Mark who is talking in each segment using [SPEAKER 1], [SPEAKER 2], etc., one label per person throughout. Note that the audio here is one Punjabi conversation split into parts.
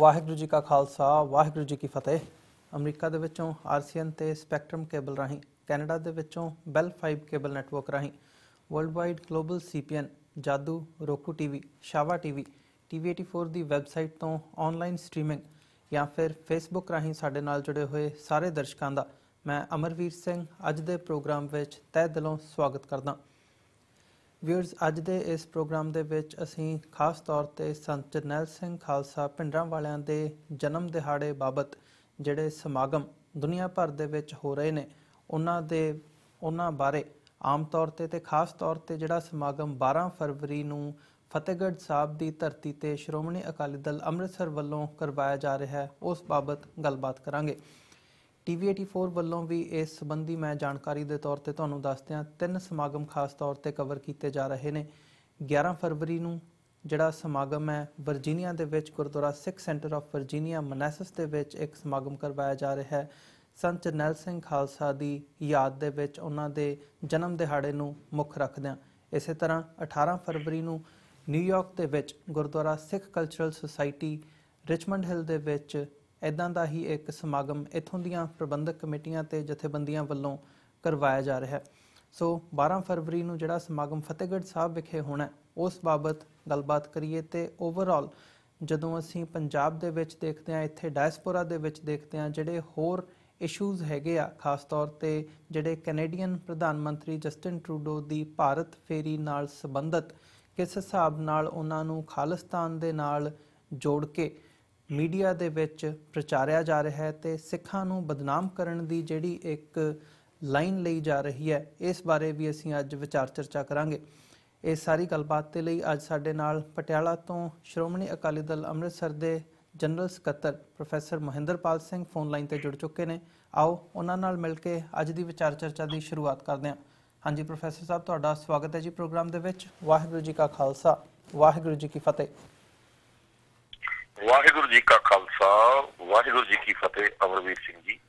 [SPEAKER 1] ਵਾਹਿਗੁਰੂ ਜੀ ਕਾ ਖਾਲਸਾ ਵਾਹਿਗੁਰੂ ਜੀ ਕੀ ਫਤਿਹ। ਅਮਰੀਕਾ ਦੇ ਵਿੱਚੋਂ RCN ਤੇ ਸਪੈਕਟਰਮ ਕੇਬਲ ਰਾਹੀਂ, ਕੈਨੇਡਾ ਦੇ ਵਿੱਚੋਂ ਬੈਲ 5 ਕੇਬਲ ਨੈਟਵਰਕ ਰਾਹੀਂ, ਵਰਲਡ ਵਾਈਡ ਗਲੋਬਲ CPN, ਜਾਦੂ, roku TV, ਸ਼ਾਵਾ TV, TV84 ਦੀ ਵੈਬਸਾਈਟ ਤੋਂ ਆਨਲਾਈਨ ਸਟ੍ਰੀਮਿੰਗ ਜਾਂ ਫਿਰ ਫੇਸਬੁੱਕ ਰਾਹੀਂ ਸਾਡੇ ਨਾਲ ਜੁੜੇ ਹੋਏ ਸਾਰੇ ਦਰਸ਼ਕਾਂ ਦਾ ਮੈਂ ਅਮਰਵੀਰ ਸਿੰਘ ਅੱਜ ਦੇ ਪ੍ਰੋਗਰਾਮ ਵਿੱਚ ਤਹਿ ਦਿਲੋਂ ਸਵਾਗਤ ਕਰਦਾ। ਵਿਊਅਰਸ, ਅੱਜ ਦੇ ਇਸ ਪ੍ਰੋਗਰਾਮ ਦੇ ਵਿੱਚ ਅਸੀਂ ਖਾਸ ਤੌਰ 'ਤੇ ਸੰਤ ਜਰਨੈਲ ਸਿੰਘ ਖਾਲਸਾ ਭਿੰਡਰਾਂ ਵਾਲਿਆਂ ਦੇ ਜਨਮ ਦਿਹਾੜੇ ਬਾਬਤ ਜਿਹੜੇ ਸਮਾਗਮ ਦੁਨੀਆ ਭਰ ਦੇ ਵਿੱਚ ਹੋ ਰਹੇ ਨੇ ਉਹਨਾਂ ਬਾਰੇ ਆਮ ਤੌਰ 'ਤੇ ਅਤੇ ਖਾਸ ਤੌਰ ਤੇ ਜਿਹੜਾ ਸਮਾਗਮ 12 ਫਰਵਰੀ ਨੂੰ ਫਤਿਹਗੜ੍ਹ ਸਾਹਿਬ ਦੀ ਧਰਤੀ 'ਤੇ ਸ਼੍ਰੋਮਣੀ ਅਕਾਲੀ ਦਲ ਅੰਮ੍ਰਿਤਸਰ ਵੱਲੋਂ ਕਰਵਾਇਆ ਜਾ ਰਿਹਾ ਹੈ, ਉਸ ਬਾਬਤ ਗੱਲਬਾਤ ਕਰਾਂਗੇ। TV84 ਵੱਲੋਂ ਵੀ ਇਸ ਸੰਬੰਧੀ ਮੈਂ ਜਾਣਕਾਰੀ ਦੇ ਤੌਰ ਤੇ ਤੁਹਾਨੂੰ ਦੱਸਦਿਆਂ 3 ਸਮਾਗਮ ਖਾਸ ਤੌਰ ਤੇ ਕਵਰ ਕੀਤੇ ਜਾ ਰਹੇ ਨੇ। 11 ਫਰਵਰੀ ਨੂੰ ਜਿਹੜਾ ਸਮਾਗਮ ਹੈ ਵਰਜੀਨੀਆ ਦੇ ਵਿੱਚ ਗੁਰਦੁਆਰਾ ਸਿੱਖ ਸੈਂਟਰ ਆਫ ਵਰਜੀਨੀਆ ਮਨੈਸਸ ਦੇ ਵਿੱਚ ਇੱਕ ਸਮਾਗਮ ਕਰਵਾਇਆ ਜਾ ਰਿਹਾ ਹੈ ਸੰਤ ਜਰਨੈਲ ਸਿੰਘ ਖਾਲਸਾ ਦੀ ਯਾਦ ਦੇ ਵਿੱਚ, ਉਹਨਾਂ ਦੇ ਜਨਮ ਦਿਹਾੜੇ ਨੂੰ ਮੁੱਖ ਰੱਖਦਿਆਂ। ਇਸੇ ਤਰ੍ਹਾਂ 18 ਫਰਵਰੀ ਨੂੰ ਨਿਊਯਾਰਕ ਦੇ ਵਿੱਚ ਗੁਰਦੁਆਰਾ ਸਿੱਖ ਕਲਚਰਲ ਸੁਸਾਇਟੀ ਰਿਚਮੰਡ ਹਿੱਲ ਦੇ ਵਿੱਚ ਇੱਦਾਂ ਦਾ ਹੀ ਇੱਕ ਸਮਾਗਮ ਇੱਥੋਂ ਦੀਆਂ ਪ੍ਰਬੰਧਕ ਕਮੇਟੀਆਂ ਤੇ ਜਥੇਬੰਦੀਆਂ ਵੱਲੋਂ ਕਰਵਾਇਆ ਜਾ ਰਿਹਾ ਹੈ। ਸੋ 12 ਫਰਵਰੀ ਨੂੰ ਜਿਹੜਾ ਸਮਾਗਮ ਫਤਿਹਗੜ੍ਹ ਸਾਹਿਬ ਵਿਖੇ ਹੋਣਾ, ਉਸ ਬਾਬਤ ਗੱਲਬਾਤ ਕਰੀਏ। ਤੇ ਓਵਰਆਲ ਜਦੋਂ ਅਸੀਂ ਪੰਜਾਬ ਦੇ ਵਿੱਚ ਦੇਖਦੇ ਹਾਂ, ਇੱਥੇ ਡਾਇਸਪੋਰਾ ਦੇ ਵਿੱਚ ਦੇਖਦੇ ਹਾਂ, ਜਿਹੜੇ ਹੋਰ ਇਸ਼ੂਜ਼ ਹੈਗੇ ਆ, ਖਾਸ ਤੌਰ ਤੇ ਜਿਹੜੇ ਕੈਨੇਡੀਅਨ ਪ੍ਰਧਾਨ ਮੰਤਰੀ ਜਸਟਿਨ ਟਰੂਡੋ ਦੀ ਭਾਰਤ ਫੇਰੀ ਨਾਲ ਸੰਬੰਧਿਤ ਕਿਸ ਹਿਸਾਬ ਨਾਲ ਉਹਨਾਂ ਨੂੰ ਖਾਲਿਸਤਾਨ ਦੇ ਨਾਲ ਜੋੜ ਕੇ ਮੀਡੀਆ ਦੇ ਵਿੱਚ ਪ੍ਰਚਾਰਿਆ ਜਾ ਰਿਹਾ ਹੈ ਤੇ ਸਿੱਖਾਂ ਨੂੰ ਬਦਨਾਮ ਕਰਨ ਦੀ ਜਿਹੜੀ ਇੱਕ ਲਾਈਨ ਲਈ ਜਾ ਰਹੀ ਹੈ, ਇਸ ਬਾਰੇ ਵੀ ਅਸੀਂ ਅੱਜ ਵਿਚਾਰ ਚਰਚਾ ਕਰਾਂਗੇ। ਇਹ ਸਾਰੀ ਗੱਲਬਾਤ ਦੇ ਲਈ ਅੱਜ ਸਾਡੇ ਨਾਲ ਪਟਿਆਲਾ ਤੋਂ ਸ਼੍ਰੋਮਣੀ ਅਕਾਲੀ ਦਲ ਅੰਮ੍ਰਿਤਸਰ ਦੇ ਜਨਰਲ ਸਕੱਤਰ professor Mahinderpal Singh phone line ਤੇ ਜੁੜ ਚੁੱਕੇ ਨੇ। ਆਓ ਉਹਨਾਂ ਨਾਲ ਮਿਲ ਕੇ ਅੱਜ ਦੀ ਵਿਚਾਰ ਚਰਚਾ ਦੀ ਸ਼ੁਰੂਆਤ ਕਰਦੇ ਹਾਂ। ਹਾਂਜੀ ਪ੍ਰੋਫੈਸਰ ਸਾਹਿਬ, ਤੁਹਾਡਾ ਸਵਾਗਤ ਹੈ ਜੀ ਪ੍ਰੋਗਰਾਮ ਦੇ ਵਿੱਚ। ਵਾਹਿਗੁਰੂ ਜੀ ਕਾ ਖਾਲਸਾ ਵਾਹਿਗੁਰੂ ਜੀ ਕੀ ਫਤਿਹ।
[SPEAKER 2] ਵਾਹਿਗੁਰੂ ਜੀ ਕਾ ਖਾਲਸਾ ਵਾਹਿਗੁਰੂ ਜੀ ਕੀ ਫਤਿਹ। ਅਮਰਵੀਰ ਸਿੰਘ ਜੀ।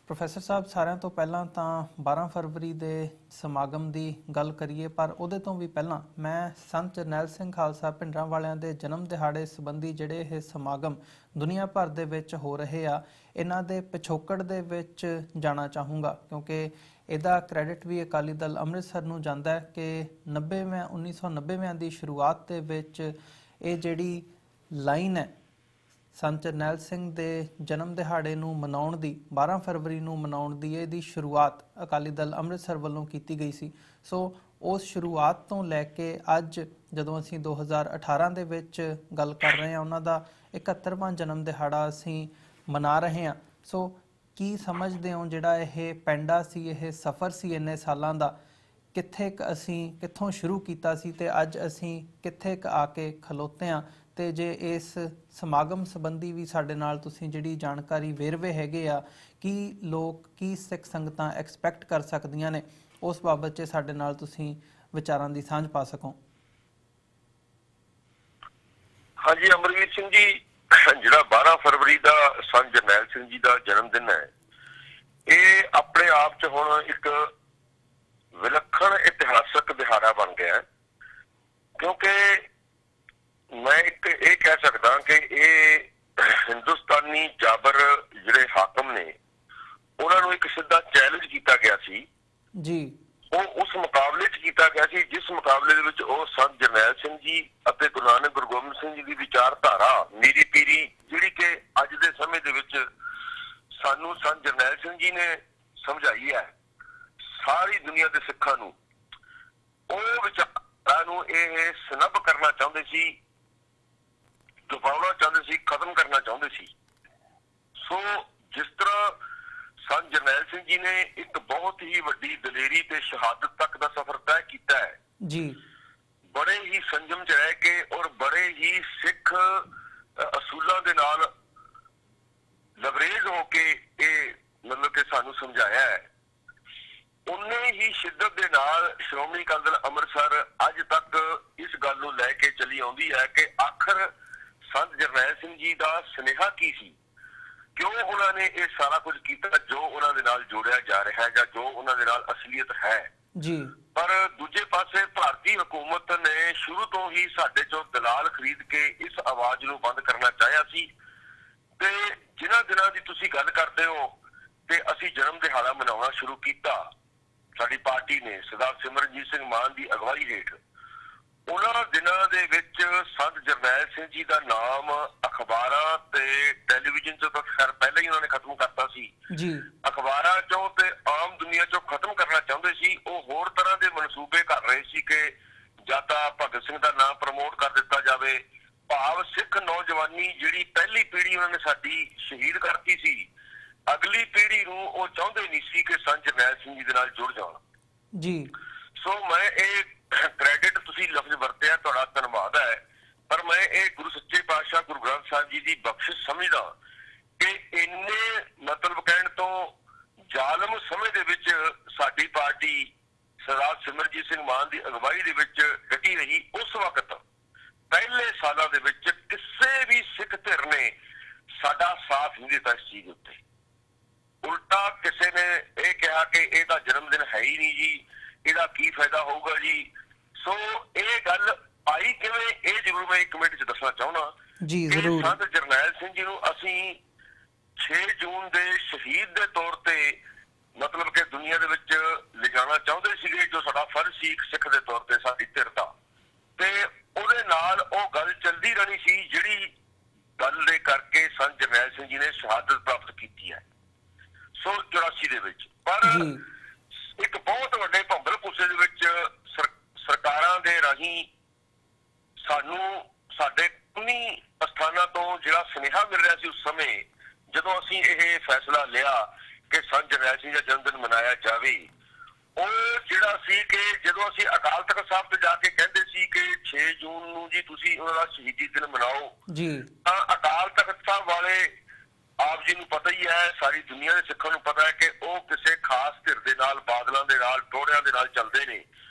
[SPEAKER 1] ਪ੍ਰੋਫੈਸਰ ਸਾਹਿਬ, ਸਾਰਿਆਂ ਤੋਂ ਪਹਿਲਾਂ ਤਾਂ 12 ਫਰਵਰੀ ਦੇ ਸਮਾਗਮ ਦੀ ਗੱਲ ਕਰੀਏ, ਪਰ ਉਹਦੇ ਤੋਂ ਵੀ ਪਹਿਲਾਂ ਮੈਂ ਸੰਤ ਜਰਨੈਲ ਸਿੰਘ ਖਾਲਸਾ ਭਿੰਡਰਾਂ ਵਾਲਿਆਂ ਦੇ ਜਨਮ ਦਿਹਾੜੇ ਸੰਬੰਧੀ ਜਿਹੜੇ ਇਹ ਸਮਾਗਮ ਦੁਨੀਆ ਭਰ ਦੇ ਵਿੱਚ ਹੋ ਰਹੇ ਆ, ਇਹਨਾਂ ਦੇ ਪਿਛੋਕੜ ਦੇ ਵਿੱਚ ਜਾਣਾ ਚਾਹੂੰਗਾ, ਕਿਉਂਕਿ ਇਹਦਾ ਕ੍ਰੈਡਿਟ ਵੀ ਅਕਾਲੀ ਦਲ ਅੰਮ੍ਰਿਤਸਰ ਨੂੰ ਜਾਂਦਾ ਹੈ ਕਿ 1990 ਦੀ ਸ਼ੁਰੂਆਤ ਦੇ ਵਿੱਚ ਇਹ ਜਿਹੜੀ ਲਾਈਨ ਹੈ ਸੰਤ ਜਰਨੈਲ ਸਿੰਘ ਦੇ ਜਨਮ ਦਿਹਾੜੇ ਨੂੰ ਮਨਾਉਣ ਦੀ, 12 ਫਰਵਰੀ ਨੂੰ ਮਨਾਉਣ ਦੀ, ਇਹਦੀ ਸ਼ੁਰੂਆਤ ਅਕਾਲੀ ਦਲ ਅੰਮ੍ਰਿਤਸਰ ਵੱਲੋਂ ਕੀਤੀ ਗਈ ਸੀ। ਸੋ ਉਸ ਸ਼ੁਰੂਆਤ ਤੋਂ ਲੈ ਕੇ ਅੱਜ ਜਦੋਂ ਅਸੀਂ 2018 ਦੇ ਵਿੱਚ ਗੱਲ ਕਰ ਰਹੇ ਹਾਂ, ਉਹਨਾਂ ਦਾ 71ਵਾਂ ਜਨਮ ਦਿਹਾੜਾ ਅਸੀਂ ਮਨਾ ਰਹੇ ਹਾਂ। ਸੋ ਕੀ ਸਮਝਦੇ ਹੋ, ਜਿਹੜਾ ਇਹ ਪੈਂਡਾ ਸੀ, ਇਹ ਸਫ਼ਰ ਸੀ ਇੰਨੇ ਸਾਲਾਂ ਦਾ, ਕਿੱਥੋਂ ਸ਼ੁਰੂ ਕੀਤਾ ਸੀ ਤੇ ਅੱਜ ਅਸੀਂ ਕਿੱਥੇ ਆ ਕੇ ਖਲੋਤੇ ਹਾਂ? ਤੇ ਜੇ ਇਸ ਸਮਾਗਮ ਸੰਬੰਧੀ ਵੀ ਸਾਡੇ ਨਾਲ ਤੁਸੀਂ ਜਿਹੜੀ ਜਾਣਕਾਰੀ, ਵੇਰਵੇ ਹੈਗੇ ਆ, ਕੀ ਸਿੱਖ ਸੰਗਤਾਂ ਐਕਸਪੈਕਟ ਕਰ ਸਕਦੀਆਂ ਨੇ, ਉਸ ਬਾਬਤ 'ਚ ਸਾਡੇ ਨਾਲ ਤੁਸੀਂ ਵਿਚਾਰਾਂ ਦੀ ਸਾਂਝ ਪਾ ਸਕੋ।
[SPEAKER 2] ਹਾਂਜੀ ਅਮਰਵੀਰ ਸਿੰਘ ਜੀ, ਜਿਹੜਾ 12 ਫਰਵਰੀ ਦਾ ਸੰਤ ਜਰਨੈਲ ਸਿੰਘ ਜੀ ਦਾ ਜਨਮ ਦਿਨ ਹੈ, ਇਹ ਆਪਣੇ ਆਪ 'ਚ ਹੁਣ ਇੱਕ ਵਿਲੱਖਣ ਇਤਿਹਾਸਕ ਦਿਹਾੜਾ ਬਣ ਗਿਆ, ਕਿਉਂਕਿ ਮੈਂ ਇੱਕ ਇਹ ਕਹਿ ਸਕਦਾ ਕਿ ਇਹ ਹਿੰਦੁਸਤਾਨੀ ਜਾਬਰ ਜਿਹੜੇ ਹਾਕਮ ਨੇ, ਉਹਨਾਂ ਨੂੰ ਇੱਕ ਸਿੱਧਾ ਚੈਲੰਜ ਕੀਤਾ ਗਿਆ ਸੀ ਜੀ। ਉਹ ਉਸ ਮੁਕਾਬਲੇ 'ਚ ਕੀਤਾ ਗਿਆ ਸੀ ਜਿਸ ਮੁਕਾਬਲੇ ਦੇ ਵਿੱਚ ਉਹ ਸੰਤ ਜਰਨੈਲ ਸਿੰਘ ਜੀ ਅਤੇ ਗੁਰੂ ਨਾਨਕ ਗੁਰੂ ਗੋਬਿੰਦ ਸਿੰਘ ਜੀ ਦੀ ਵਿਚਾਰਧਾਰਾ, ਮੀਰੀ ਪੀਰੀ, ਜਿਹੜੀ ਕਿ ਅੱਜ ਦੇ ਸਮੇਂ ਦੇ ਵਿੱਚ ਸਾਨੂੰ ਸੰਤ ਜਰਨੈਲ ਸਿੰਘ ਜੀ ਨੇ ਸਮਝਾਈ ਹੈ, ਸਾਰੀ ਦੁਨੀਆ ਦੇ ਸਿੱਖਾਂ ਨੂੰ, ਉਹ ਵਿਚਾਰਾਂ ਨੂੰ ਇਹ ਸਨੱਬ ਕਰਨਾ ਚਾਹੁੰਦੇ ਸੀ, ਦਬਾਉਣਾ ਚਾਹੁੰਦੇ ਸੀ, ਖਤਮ ਕਰਨਾ ਚਾਹੁੰਦੇ ਸੀ। ਸੋ ਜਿਸ ਤਰ੍ਹਾਂ ਸੰਤ ਜਰਨੈਲ ਸਿੰਘ ਜੀ ਨੇ ਇੱਕ ਬਹੁਤ ਹੀ ਵੱਡੀ ਦਲੇਰੀ ਤੇ ਸ਼ਹਾਦਤ ਤੱਕ ਦਾ ਸਫ਼ਰ ਤੈਅ ਕੀਤਾ ਹੈ ਜੀ, ਬੜੇ ਹੀ ਸੰਜਮ 'ਚ ਰਹਿ ਕੇ ਔਰ ਬੜੇ ਹੀ ਸਿੱਖ ਅਸੂਲਾਂ ਦੇ ਨਾਲ ਲਬਰੇਜ਼ ਹੋ ਕੇ ਇਹ ਮਤਲਬ ਕਿ ਸਾਨੂੰ ਸਮਝਾਇਆ ਹੈ, ਉਨੇ ਹੀ ਸ਼ਿੱਦਤ ਦੇ ਨਾਲ ਸ਼੍ਰੋਮਣੀ ਅਕਾਲੀ ਦਲ ਅੰਮ੍ਰਿਤਸਰ ਅੱਜ ਤੱਕ ਇਸ ਗੱਲ ਨੂੰ ਲੈ ਕੇ ਚੱਲੀ ਆਉਂਦੀ ਹੈ ਕਿ ਆਖਰ ਸੰਤ ਜਰਨੈਲ ਸਿੰਘ ਜੀ ਦਾ ਸੁਨੇਹਾ ਕੀ ਸੀ, ਕਿਉਂ ਉਹਨਾਂ ਨੇ ਇਹ ਸਾਰਾ ਕੁਝ ਕੀਤਾ ਜੋ ਉਹਨਾਂ ਦੇ ਨਾਲ ਜੋੜਿਆ ਜਾ ਰਿਹਾ ਹੈ ਜਾਂ ਜੋ ਉਹਨਾਂ ਦੇ ਨਾਲ ਅਸਲੀਅਤ ਹੈ ਜੀ। ਪਰ ਦੂਜੇ ਪਾਸੇ ਭਾਰਤੀ ਹਕੂਮਤ ਨੇ ਸ਼ੁਰੂ ਤੋਂ ਹੀ ਸਾਡੇ ਚੋਂ ਦਲਾਲ ਖਰੀਦ ਕੇ ਇਸ ਆਵਾਜ਼ ਨੂੰ ਬੰਦ ਕਰਨਾ ਚਾਹਿਆ ਸੀ ਤੇ ਜਿਨ੍ਹਾਂ ਦਿਨਾਂ ਦੀ ਤੁਸੀਂ ਗੱਲ ਕਰਦੇ ਹੋ ਤੇ ਅਸੀਂ ਜਨਮ ਦਿਹਾੜਾ ਮਨਾਉਣਾ ਸ਼ੁਰੂ ਕੀਤਾ ਸਾਡੀ ਪਾਰਟੀ ਨੇ ਸਰਦਾਰ ਸਿਮਰਨਜੀਤ ਸਿੰਘ ਮਾਨ ਦੀ ਅਗਵਾਈ ਹੇਠ, ਉਹਨਾਂ ਦਿਨਾਂ ਦੇ ਵਿੱਚ ਸੰਤ ਜਰਨੈਲ ਸਿੰਘ ਜੀ ਦਾ ਨਾਮ ਅਖਬਾਰਾਂ ਤੇ ਟੈਲੀਵਿਜ਼ਨ ਚੋਂ ਤਾਂ ਖੈਰ ਪਹਿਲਾਂ ਹੀ ਉਹਨਾਂ ਨੇ ਖਤਮ ਕਰਤਾ ਸੀ
[SPEAKER 1] ਜੀ।
[SPEAKER 2] ਅਖਬਾਰਾਂ ਚੋਂ ਤੇ ਆਮ ਦੁਨੀਆ ਚੋਂ ਖਤਮ ਕਰਨਾ ਚਾਹੁੰਦੇ ਸੀ। ਉਹ ਹੋਰ ਤਰ੍ਹਾਂ ਦੇ ਮਨਸੂਬੇ ਕਰ ਰਹੇ ਸੀ ਕਿ ਜਾਂ ਤਾਂ ਭਗਤ ਸਿੰਘ ਦਾ ਨਾਮ ਪ੍ਰਮੋਟ ਕਰ ਦਿੱਤਾ ਜਾਵੇ, ਭਾਵ ਸਿੱਖ ਨੌਜਵਾਨੀ ਜਿਹੜੀ ਪਹਿਲੀ ਪੀੜ੍ਹੀ ਉਹਨਾਂ ਨੇ ਸਾਡੀ ਸ਼ਹੀਦ ਕਰਤੀ ਸੀ, ਅਗਲੀ ਪੀੜ੍ਹੀ ਨੂੰ ਉਹ ਚਾਹੁੰਦੇ ਨਹੀਂ ਸੀ ਕਿ ਸੰਤ ਜਰਨੈਲ ਸਿੰਘ ਜੀ ਦੇ ਨਾਲ ਜੁੜ ਜਾਣ
[SPEAKER 1] ਜੀ।
[SPEAKER 2] ਸੋ ਮੈਂ ਇਹ ਕ੍ਰੈਡਿਟ ਤੁਸੀਂ ਲਫ਼ਜ਼ ਵਰਤਿਆ, ਤੁਹਾਡਾ ਧੰਨਵਾਦ ਹੈ, ਪਰ ਮੈਂ ਇਹ ਗੁਰੂ ਸੱਚੇ ਪਾਤਸ਼ਾਹ ਗੁਰੂ ਗ੍ਰੰਥ ਸਾਹਿਬ ਜੀ ਦੀ ਬਖਸ਼ਿਸ਼ ਸਮਝਦਾ ਕਿ ਇੰਨੇ ਮਤਲਬ ਕਹਿਣ ਤੋਂ ਜ਼ਾਲਮ ਸਮੇਂ ਦੇ ਵਿੱਚ ਸਾਡੀ ਪਾਰਟੀ ਸਰਦਾਰ ਸਿਮਰਜੀਤ ਸਿੰਘ ਮਾਨ ਦੀ ਅਗਵਾਈ ਦੇ ਵਿੱਚ ਡਟੀ ਰਹੀ। ਉਸ ਵਕਤ ਪਹਿਲੇ ਸਾਲਾਂ ਦੇ ਵਿੱਚ ਕਿਸੇ ਵੀ ਸਿੱਖ ਧਿਰ ਨੇ ਸਾਡਾ ਸਾਥ ਨਹੀਂ ਦਿੱਤਾ ਇਸ ਚੀਜ਼ ਉੱਤੇ। ਉਲਟਾ ਕਿਸੇ ਨੇ ਇਹ ਕਿਹਾ ਕਿ ਇਹ ਤਾਂ ਜਨਮ ਦਿਨ ਹੈ ਹੀ ਨਹੀਂ ਜੀ, ਇਹਦਾ ਕੀ ਫਾਇਦਾ ਹੋਊਗਾ ਜੀ। ਸੋ ਇਹ ਗੱਲ ਆਈ ਕਿਵੇਂ, ਇਹ ਜ਼ਰੂਰ ਮੈਂ 1 ਮਿੰਟ 'ਚ ਦੱਸਣਾ ਚਾਹੁੰਦਾ
[SPEAKER 1] ਜੀ।
[SPEAKER 2] ਕਿ
[SPEAKER 1] ਜ਼ਰੂਰ।
[SPEAKER 2] ਸੰਤ ਜਰਨੈਲ ਸਿੰਘ ਜੀ ਨੂੰ ਅਸੀਂ 6 ਜੂਨ ਦੇ ਸ਼ਹੀਦ ਦੇ ਤੌਰ ਤੇ ਮਤਲਬ ਕਿ ਦੁਨੀਆ ਦੇ ਵਿੱਚ ਲਿਜਾਣਾ ਚਾਹੁੰਦੇ ਸੀਗੇ, ਜੋ ਸਾਡਾ ਫਰਜ਼ ਸੀ ਇੱਕ ਸਿੱਖ ਦੇ ਤੌਰ ਤੇ ਸਾਡੀ ਧਿਰ ਦਾ, ਤੇ ਉਹਦੇ ਨਾਲ ਉਹ ਗੱਲ ਚੱਲਦੀ ਰਹਿਣੀ ਸੀ ਜਿਹੜੀ ਗੱਲ ਦੇ ਕਰਕੇ ਸੰਤ ਜਰਨੈਲ ਸਿੰਘ ਜੀ ਨੇ ਸ਼ਹਾਦਤ ਪ੍ਰਾਪਤ ਕੀਤੀ ਹੈ ਸੋ 84 ਦੇ ਵਿੱਚ। ਪਰ ਇੱਕ ਬਹੁਤ ਵੱਡੇ ਭੰਬਲ ਭੁੱਸੇ ਦੇ ਵਿੱਚ ਸਰਕਾਰਾਂ ਦੇ ਰਾਹੀਂ ਸਾਨੂੰ ਸਾਡੇ 19 ਅਸਥਾਨਾਂ ਤੋਂ ਜਿਹੜਾ ਸੁਨੇਹਾ ਮਿਲ ਰਿਹਾ ਸੀ ਉਸ ਸਮੇਂ ਜਦੋਂ ਅਸੀਂ ਇਹ ਫੈਸਲਾ ਲਿਆ ਕਿ ਸੰਤ ਜਰਨੈਲ ਸਿੰਘ ਦਾ ਜਨਮ ਦਿਨ ਮਨਾਇਆ ਜਾਵੇ, ਉਹ ਜਿਹੜਾ ਸੀ ਕਿ ਜਦੋਂ ਅਸੀਂ ਅਕਾਲ ਤਖ਼ਤ ਸਾਹਿਬ ਤੇ ਜਾ ਕੇ ਕਹਿੰਦੇ ਸੀ ਕਿ 6 ਜੂਨ ਨੂੰ ਜੀ ਤੁਸੀਂ ਉਹਨਾਂ ਦਾ ਸ਼ਹੀਦੀ ਦਿਨ ਮਨਾਓ ਜੀ, ਤਾਂ ਅਕਾਲ ਤਖ਼ਤ ਸਾਹਿਬ ਵਾਲੇ ਆਪ ਜੀ ਨੂੰ ਪਤਾ ਹੀ ਹੈ, ਸਾਰੀ ਦੁਨੀਆ ਦੇ ਸਿੱਖਾਂ ਨੂੰ ਪਤਾ ਹੈ ਕਿ ਉਹ ਕਿਸੇ ਖਾਸ ਧਿਰ ਦੇ ਨਾਲ, ਬਾਦਲਾਂ ਦੇ ਨਾਲ, ਟੋੜਿਆਂ ਦੇ ਨਾਲ ਚੱਲਦੇ ਨੇ।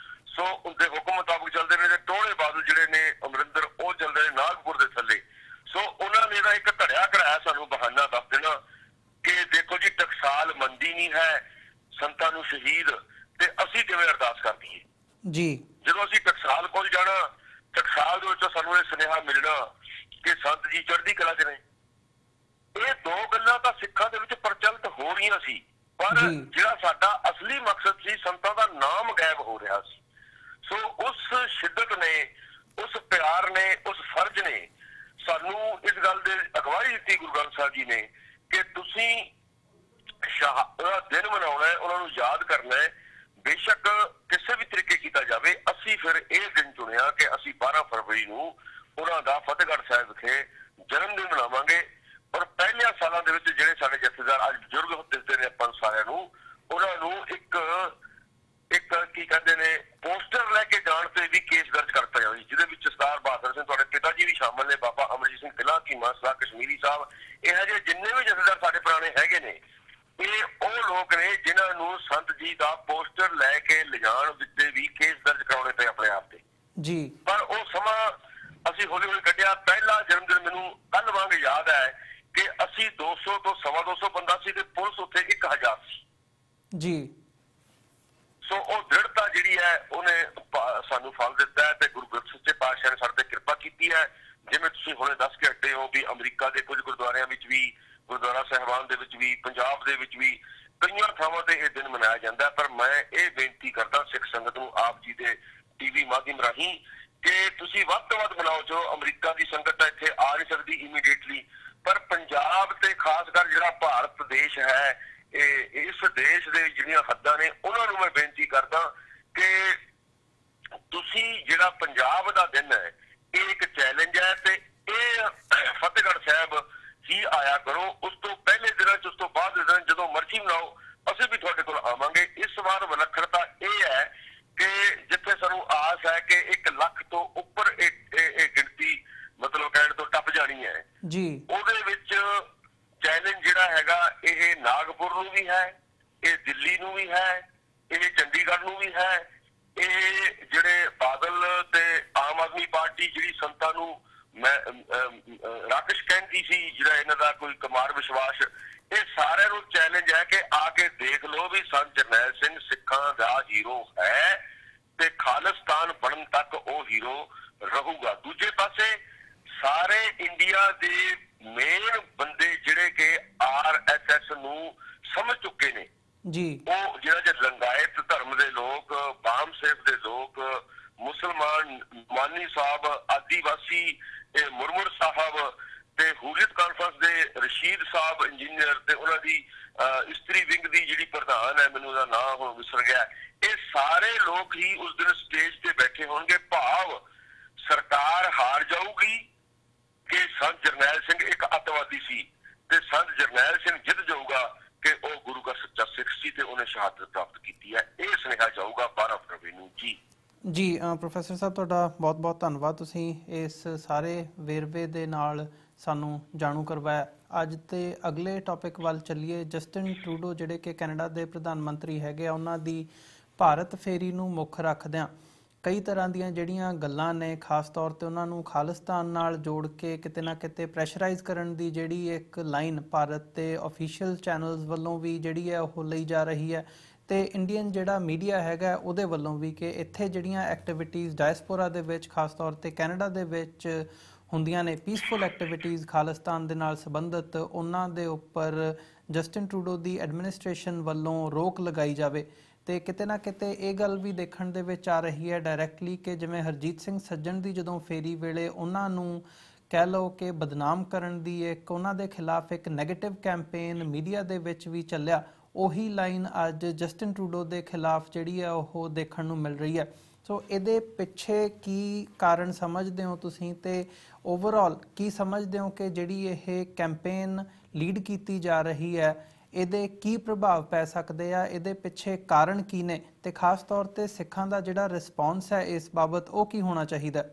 [SPEAKER 2] ਸੋ ਉਸਦੇ ਹੁਕਮ ਮੁਤਾਬਕ ਚੱਲਦੇ ਨੇ ਤੇ ਟੋੜੇ ਬਾਦਲ ਜਿਹੜੇ ਨੇ ਅਮਰਿੰਦਰ ਉਹ ਚੱਲਦੇ ਨੇ ਨਾਗਪੁਰ ਦੇ ਥੱਲੇ। ਸੋ ਉਹਨਾਂ ਨੇ ਤਾਂ ਇੱਕ ਧੜਿਆ ਕਰਾਇਆ ਸਾਨੂੰ ਬਹਾਨਾ ਦੱਸ ਦੇਣਾ ਕਿ ਦੇਖੋ ਜੀ ਟਕਸਾਲ ਮੰਦੀ ਨਹੀਂ ਹੈ ਸੰਤਾਂ ਨੂੰ ਸ਼ਹੀਦ, ਤੇ ਅਸੀਂ ਕਿਵੇਂ ਅਰਦਾਸ ਕਰ ਦਈਏ ਜੀ। ਜਦੋਂ ਅਸੀਂ ਟਕਸਾਲ ਕੋਲ ਜਾਣਾ, ਟਕਸਾਲ ਦੇ ਵਿੱਚੋਂ ਸਾਨੂੰ ਇਹ ਸੁਨੇਹਾ ਮਿਲਣਾ ਕਿ ਸੰਤ ਜੀ ਚੜ੍ਹਦੀ ਕਲਾ 'ਚ ਨੇ। ਇਹ ਦੋ ਗੱਲਾਂ ਤਾਂ ਸਿੱਖਾਂ ਦੇ ਵਿੱਚ ਪ੍ਰਚਲਿਤ ਹੋ ਰਹੀਆਂ ਸੀ, ਪਰ ਜਿਹੜਾ ਸਾਡਾ ਅਸਲੀ ਮਕਸਦ ਸੀ ਸੰਤਾਂ ਦਾ ਨਾਮ ਗਾਇਬ ਹੋ ਰਿਹਾ ਸੀ। ਸੋ ਉਸ ਸ਼ਿੱਦਤ ਨੇ, ਉਸ ਪਿਆਰ ਨੇ, ਉਸ ਫਰਜ਼ ਨੇ ਸਾਨੂੰ ਇਸ ਗੱਲ ਦੇ ਅਗਵਾਈ ਦਿੱਤੀ ਗੁਰੂ ਗ੍ਰੰਥ ਸਾਹਿਬ ਜੀ ਨੇ ਕਿ ਤੁਸੀਂ ਉਹਦਾ ਦਿਨ ਮਨਾਉਣਾ ਹੈ, ਉਹਨਾਂ ਨੂੰ ਯਾਦ ਕਰਨਾ ਹੈ, ਬੇਸ਼ੱਕ ਕਿਸੇ ਵੀ ਤਰੀਕੇ ਕੀਤਾ ਜਾਵੇ। ਅਸੀਂ ਫਿਰ ਇਹ ਦਿਨ ਚੁਣਿਆ ਕਿ ਅਸੀਂ 12 ਫਰਵਰੀ ਨੂੰ ਉਹਨਾਂ ਦਾ ਫਤਿਹਗੜ੍ਹ ਸਾਹਿਬ ਵਿਖੇ ਜਨਮ ਦਿਨ ਮਨਾਵਾਂਗੇ। ਔਰ ਪਹਿਲਿਆਂ ਸਾਲਾਂ ਦੇ ਵਿੱਚ ਜਿਹੜੇ ਸਾਡੇ ਜਥੇਦਾਰ ਅੱਜ ਬਜ਼ੁਰਗ ਦਿਸਦੇ ਨੇ ਆਪਾਂ ਸਾਰਿਆਂ ਨੂੰ, ਉਹਨਾਂ ਨੂੰ ਇੱਕ ਕੀ ਕਹਿੰਦੇ ਨੇ ਪੋਸਟਰ ਲੈ ਕੇ ਜਾਣ ਤੇ ਵੀ ਕੇਸ ਦਰਜ ਕਰਤਾ ਜਾਵੇ, ਜਿਹਦੇ ਵਿੱਚ ਸਰਦਾਰ ਬਹਾਦਰ ਸਿੰਘ ਤੁਹਾਡੇ ਪਿਤਾ ਜੀ ਵੀ ਸ਼ਾਮਲ ਨੇ, ਬਾਬਾ ਅਮਰਜੀਤ ਸਿੰਘ ਤਿਲਾ ਕੀਮਾ, ਸਰਦਾਰ ਕਸ਼ਮੀਰੀ ਸਾਹਿਬ, ਇਹੋ ਜਿਹੇ ਜਿੰਨੇ ਵੀ ਜਥੇਦਾਰ ਸਾਡੇ ਪੁਰਾਣੇ ਹੈਗੇ ਨੇ, ਇਹ ਉਹ ਲੋਕ ਨੇ ਜਿਨ੍ਹਾਂ ਨੂੰ ਸੰਤ ਜੀ ਦਾ ਪੋਸਟਰ ਲੈ ਕੇ ਲਿਜਾਣ ਵਿੱਚ ਵੀ ਕੇਸ ਦਰਜ ਕਰਾਉਣੇ ਪਏ ਆਪਣੇ ਆਪ ਤੇ ਜੀ। ਪਰ ਉਹ ਸਮਾਂ ਅਸੀਂ ਹੌਲੀ ਹੌਲੀ ਕੱਢਿਆ। ਪਹਿਲਾ ਜਨਮ ਦਿਨ ਮੈਨੂੰ ਕੱਲ ਵਾਂਗ ਯਾਦ ਹੈ ਕਿ ਅਸੀਂ 200 ਤੋਂ 250 ਬੰਦਾ ਸੀ ਤੇ ਪੁਲਿਸ ਉੱਥੇ 1000 ਸੀ ਜੀ। ਸੋ ਉਹ ਦ੍ਰਿੜਤਾ ਜਿਹੜੀ ਹੈ ਉਹਨੇ ਸਾਨੂੰ ਫਲ ਦਿੱਤਾ ਹੈ ਤੇ ਗੁਰੂ ਸੱਚੇ ਪਾਤਸ਼ਾਹ ਨੇ ਸਾਡੇ ਤੇ ਕਿਰਪਾ ਕੀਤੀ ਹੈ। ਜਿਵੇਂ ਤੁਸੀਂ ਹੁਣੇ ਦੱਸ ਕੇ ਹਟੇ ਹੋ ਵੀ ਅਮਰੀਕਾ ਦੇ ਕੁਝ ਗੁਰਦੁਆਰਿਆਂ ਵਿੱਚ ਵੀ, ਗੁਰਦੁਆਰਾ ਸਾਹਿਬਾਨ ਦੇ ਵਿੱਚ ਵੀ, ਪੰਜਾਬ ਦੇ ਵਿੱਚ ਵੀ ਕਈਆਂ ਥਾਵਾਂ ਤੇ ਇਹ ਦਿਨ ਮਨਾਇਆ ਜਾਂਦਾ। ਪਰ ਮੈਂ ਇਹ ਬੇਨਤੀ ਕਰਦਾ ਸਿੱਖ ਸੰਗਤ ਨੂੰ ਆਪ ਜੀ ਦੇ ਟੀਵੀ ਮਾਧਿਅਮ ਰਾਹੀਂ ਕਿ ਤੁਸੀਂ ਵੱਧ ਤੋਂ ਵੱਧ ਮਨਾਓ। ਜੋ ਅਮਰੀਕਾ ਦੀ ਸੰਗਤ ਹੈ ਇੱਥੇ ਆ ਨਹੀਂ ਸਕਦੀ ਇਮੀਡੀਏਟਲੀ, ਪਰ ਪੰਜਾਬ ਤੇ ਖਾਸ ਕਰ ਜਿਹੜਾ ਭਾਰਤ ਦੇਸ਼ ਹੈ, ਇਸ ਦੇਸ਼ ਦੇ ਜਿਹੜੀਆਂ ਹੱਦਾਂ ਨੇ ਉਹਨਾਂ ਨੂੰ ਮੈਂ ਬੇਨਤੀ ਕਰਦਾ ਕਿ ਤੁਸੀਂ ਜਿਹੜਾ ਪੰਜਾਬ ਦਾ ਦਿਨ ਹੈ ਇਹ ਇੱਕ ਚੈਲੰਜ ਹੈ ਤੇ ਇਹ ਫਤਿਹਗੜ੍ਹ ਸਾਹਿਬ ਹੀ ਆਇਆ ਕਰੋ। ਉਸ ਤੋਂ ਪਹਿਲੇ ਦਿਨਾਂ 'ਚ, ਉਸ ਤੋਂ ਬਾਅਦ ਦੇ ਦਿਨ ਜਦੋਂ ਮਰਜ਼ੀ ਮਨਾਓ, ਅਸੀਂ ਵੀ ਤੁਹਾਡੇ ਕੋਲ ਆਵਾਂਗੇ। ਇਸ ਵਾਰ ਵਿਲੱਖਣਤਾ ਇਹ ਹੈ ਕਿ ਜਿੱਥੇ ਸਾਨੂੰ ਆਸ ਹੈ ਕਿ 1 ਲੱਖ ਤੋਂ ਉੱਪਰ ਇਹ ਗਿਣਤੀ ਮਤਲਬ ਕਹਿਣ ਤੋਂ ਟੱਪ ਜਾਣੀ ਹੈ ਜੀ, ਉਹਦੇ ਵਿੱਚ ਚੈਲੰਜ ਜਿਹੜਾ ਹੈਗਾ ਇਹ ਨਾਗਪੁਰ ਨੂੰ ਵੀ ਹੈ, ਇਹ ਦਿੱਲੀ ਨੂੰ ਵੀ ਹੈ, ਇਹ ਚੰਡੀਗੜ੍ਹ ਨੂੰ ਵੀ ਹੈ। ਇਹ ਜਿਹੜੇ ਬਾਦਲ ਤੇ ਆਮ ਆਦਮੀ ਪਾਰਟੀ ਜਿਹੜੀ ਸੰਤਾਂ ਨੂੰ ਰਾਕਸ਼ ਕਹਿੰਦੀ ਸੀ, ਜਿਹੜਾ ਇਹਨਾਂ ਦਾ ਕੋਈ ਕੁਮਾਰ ਵਿਸ਼ਵਾਸ, ਇਹ ਸਾਰਿਆਂ ਨੂੰ ਚੈਲੰਜ ਹੈ ਕਿ ਆ ਕੇ ਦੇਖ ਲਓ ਵੀ ਸੰਤ ਜਰਨੈਲ ਸਿੰਘ ਸਿੱਖਾਂ ਦਾ ਹੀਰੋ ਹੈ ਤੇ ਖਾਲਿਸਤਾਨ ਬਣਨ ਤੱਕ ਉਹ ਹੀਰੋ ਰਹੂਗਾ। ਦੂਜੇ ਪਾਸੇ ਸਾਰੇ ਇੰਡੀਆ ਦੇ ਮੇਨ ਬੰਦੇ
[SPEAKER 1] ਜੀ
[SPEAKER 2] ਉਹ ਜਿਹੜਾ ਜੇ ਲੰਗਾਇਤ ਧਰਮ ਦੇ ਲੋਕ, ਬਾਮ ਸੇਫ ਦੇ ਲੋਕ, ਮੁਸਲਮਾਨ ਮਾਨੀ ਸਾਹਿਬ, ਆਦੀਵਾਸੀ ਮੁਰਮੁਰ ਸਾਹਿਬ ਤੇ ਹੁਰੀਅਤ ਕਾਨਫਰੰਸ ਦੇ ਰਸ਼ੀਦ ਸਾਹਿਬ ਇੰਜੀਨੀਅਰ ਤੇ ਉਹਨਾਂ ਦੀ ਇਸਤਰੀ ਵਿੰਗ ਦੀ ਜਿਹੜੀ ਪ੍ਰਧਾਨ ਹੈ, ਮੈਨੂੰ ਉਹਦਾ ਨਾਮ ਹੁਣ ਵਿਸਰ ਗਿਆ, ਇਹ ਸਾਰੇ ਲੋਕ ਹੀ ਉਸ ਦਿਨ ਸਟੇਜ ਤੇ ਬੈਠੇ ਹੋਣਗੇ। ਭਾਵ ਸਰਕਾਰ ਹਾਰ ਜਾਊਗੀ ਕਿ ਸੰਤ ਜਰਨੈਲ ਸਿੰਘ ਇੱਕ ਅੱਤਵਾਦੀ ਸੀ ਤੇ ਸੰਤ ਜਰਨੈਲ ਸਿੰਘ ਜਿੱਤ ਜਾਊਗਾ ਕਿ ਉਹ ਗੁਰੂ ਦਾ ਸੱਚਾ ਸਿੱਖ ਸੀ ਤੇ ਉਹਨੇ ਸ਼ਹਾਦਤ ਪ੍ਰਾਪਤ ਕੀਤੀ ਹੈ। ਇਹ ਸੁਨੇਹਾ ਜਾਊਗਾ 12 ਫਰਵਰੀ ਨੂੰ। ਜੀ
[SPEAKER 1] ਪ੍ਰੋਫੈਸਰ ਸਾਹਿਬ, ਤੁਹਾਡਾ ਬਹੁਤ ਬਹੁਤ ਧੰਨਵਾਦ। ਤੁਸੀਂ ਇਸ ਸਾਰੇ ਵੇਰਵੇ ਦੇ ਨਾਲ ਸਾਨੂੰ ਜਾਣੂ ਕਰਵਾਇਆ। ਅੱਜ ਤੇ ਅਗਲੇ ਟੌਪਿਕ ਵੱਲ ਚੱਲੀਏ। ਜਸਟਿਨ ਟਰੂਡੋ ਜਿਹੜੇ ਕਿ ਕੈਨੇਡਾ ਦੇ ਪ੍ਰਧਾਨ ਮੰਤਰੀ ਹੈਗੇ ਆ, ਉਹਨਾਂ ਦੀ ਭਾਰਤ ਫੇਰੀ ਨੂੰ ਮੁੱਖ ਰੱਖਦਿਆਂ ਕਈ ਤਰ੍ਹਾਂ ਦੀਆਂ ਜਿਹੜੀਆਂ ਗੱਲਾਂ ਨੇ, ਖਾਸ ਤੌਰ ਤੇ ਉਹਨਾਂ ਨੂੰ ਖਾਲਿਸਤਾਨ ਨਾਲ ਜੋੜ ਕੇ ਕਿਤੇ ਨਾ ਕਿਤੇ ਪ੍ਰੈਸ਼ਰਾਈਜ਼ ਕਰਨ ਦੀ ਜਿਹੜੀ ਇੱਕ ਲਾਈਨ ਭਾਰਤ ਦੇ ਆਫੀਸ਼ੀਅਲ ਚੈਨਲਸ ਵੱਲੋਂ ਵੀ ਜਿਹੜੀ ਹੈ ਉਹ ਲਈ ਜਾ ਰਹੀ ਹੈ, ਤੇ ਇੰਡੀਅਨ ਜਿਹੜਾ ਮੀਡੀਆ ਹੈਗਾ ਉਹਦੇ ਵੱਲੋਂ ਵੀ, ਕਿ ਇੱਥੇ ਜਿਹੜੀਆਂ ਐਕਟੀਵਿਟੀਜ਼ ਡਾਇਸਪੋਰਾ ਦੇ ਵਿੱਚ, ਖਾਸ ਤੌਰ ਤੇ ਕੈਨੇਡਾ ਦੇ ਵਿੱਚ ਹੁੰਦੀਆਂ ਨੇ, ਪੀਸਫੁਲ ਐਕਟੀਵਿਟੀਜ਼ ਖਾਲਿਸਤਾਨ ਦੇ ਨਾਲ ਸੰਬੰਧਿਤ, ਉਹਨਾਂ ਦੇ ਉੱਪਰ ਜਸਟਿਨ ਟਰੂਡੋ ਦੀ ਐਡਮਿਨਿਸਟ੍ਰੇਸ਼ਨ ਵੱਲੋਂ ਰੋਕ ਲਗਾਈ ਜਾਵੇ। ਤੇ ਕਿਤੇ ਨਾ ਕਿਤੇ ਇਹ ਗੱਲ ਵੀ ਦੇਖਣ ਦੇ ਵਿੱਚ ਆ ਰਹੀ ਹੈ ਡਾਇਰੈਕਟਲੀ ਕਿ ਜਿਵੇਂ ਹਰਜੀਤ ਸਿੰਘ ਸੱਜਣ ਦੀ ਜਦੋਂ ਫੇਰੀ ਵੇਲੇ ਉਹਨਾਂ ਨੂੰ ਕਹਿ ਲਓ ਕਿ ਬਦਨਾਮ ਕਰਨ ਦੀ ਇੱਕ ਉਹਨਾਂ ਦੇ ਖਿਲਾਫ ਇੱਕ ਨੈਗੇਟਿਵ ਕੈਂਪੇਨ ਮੀਡੀਆ ਦੇ ਵਿੱਚ ਵੀ ਚੱਲਿਆ, ਉਹੀ ਲਾਈਨ ਅੱਜ ਜਸਟਿਨ ਟਰੂਡੋ ਦੇ ਖਿਲਾਫ ਜਿਹੜੀ ਹੈ ਉਹ ਦੇਖਣ ਨੂੰ ਮਿਲ ਰਹੀ ਹੈ। ਸੋ ਇਹਦੇ ਪਿੱਛੇ ਕੀ ਕਾਰਨ ਸਮਝਦੇ ਹੋ ਤੁਸੀਂ, ਤੇ ਓਵਰਆਲ ਕੀ ਸਮਝਦੇ ਹੋ ਕਿ ਜਿਹੜੀ ਇਹ ਕੈਂਪੇਨ ਲੀਡ ਕੀਤੀ ਜਾ ਰਹੀ ਹੈ, ਇਹਦੇ ਕੀ ਪ੍ਰਭਾਵ ਪੈ ਸਕਦੇ ਆ, ਇਹਦੇ ਪਿੱਛੇ ਕਾਰਨ ਕੀ ਨੇ, ਤੇ ਖਾਸ ਤੌਰ ਤੇ ਸਿੱਖਾਂ ਦਾ ਜਿਹੜਾ ਰਿਸਪੌਂਸ ਹੈ ਇਸ ਬਾਬਤ ਉਹ ਕੀ ਹੋਣਾ ਚਾਹੀਦਾ?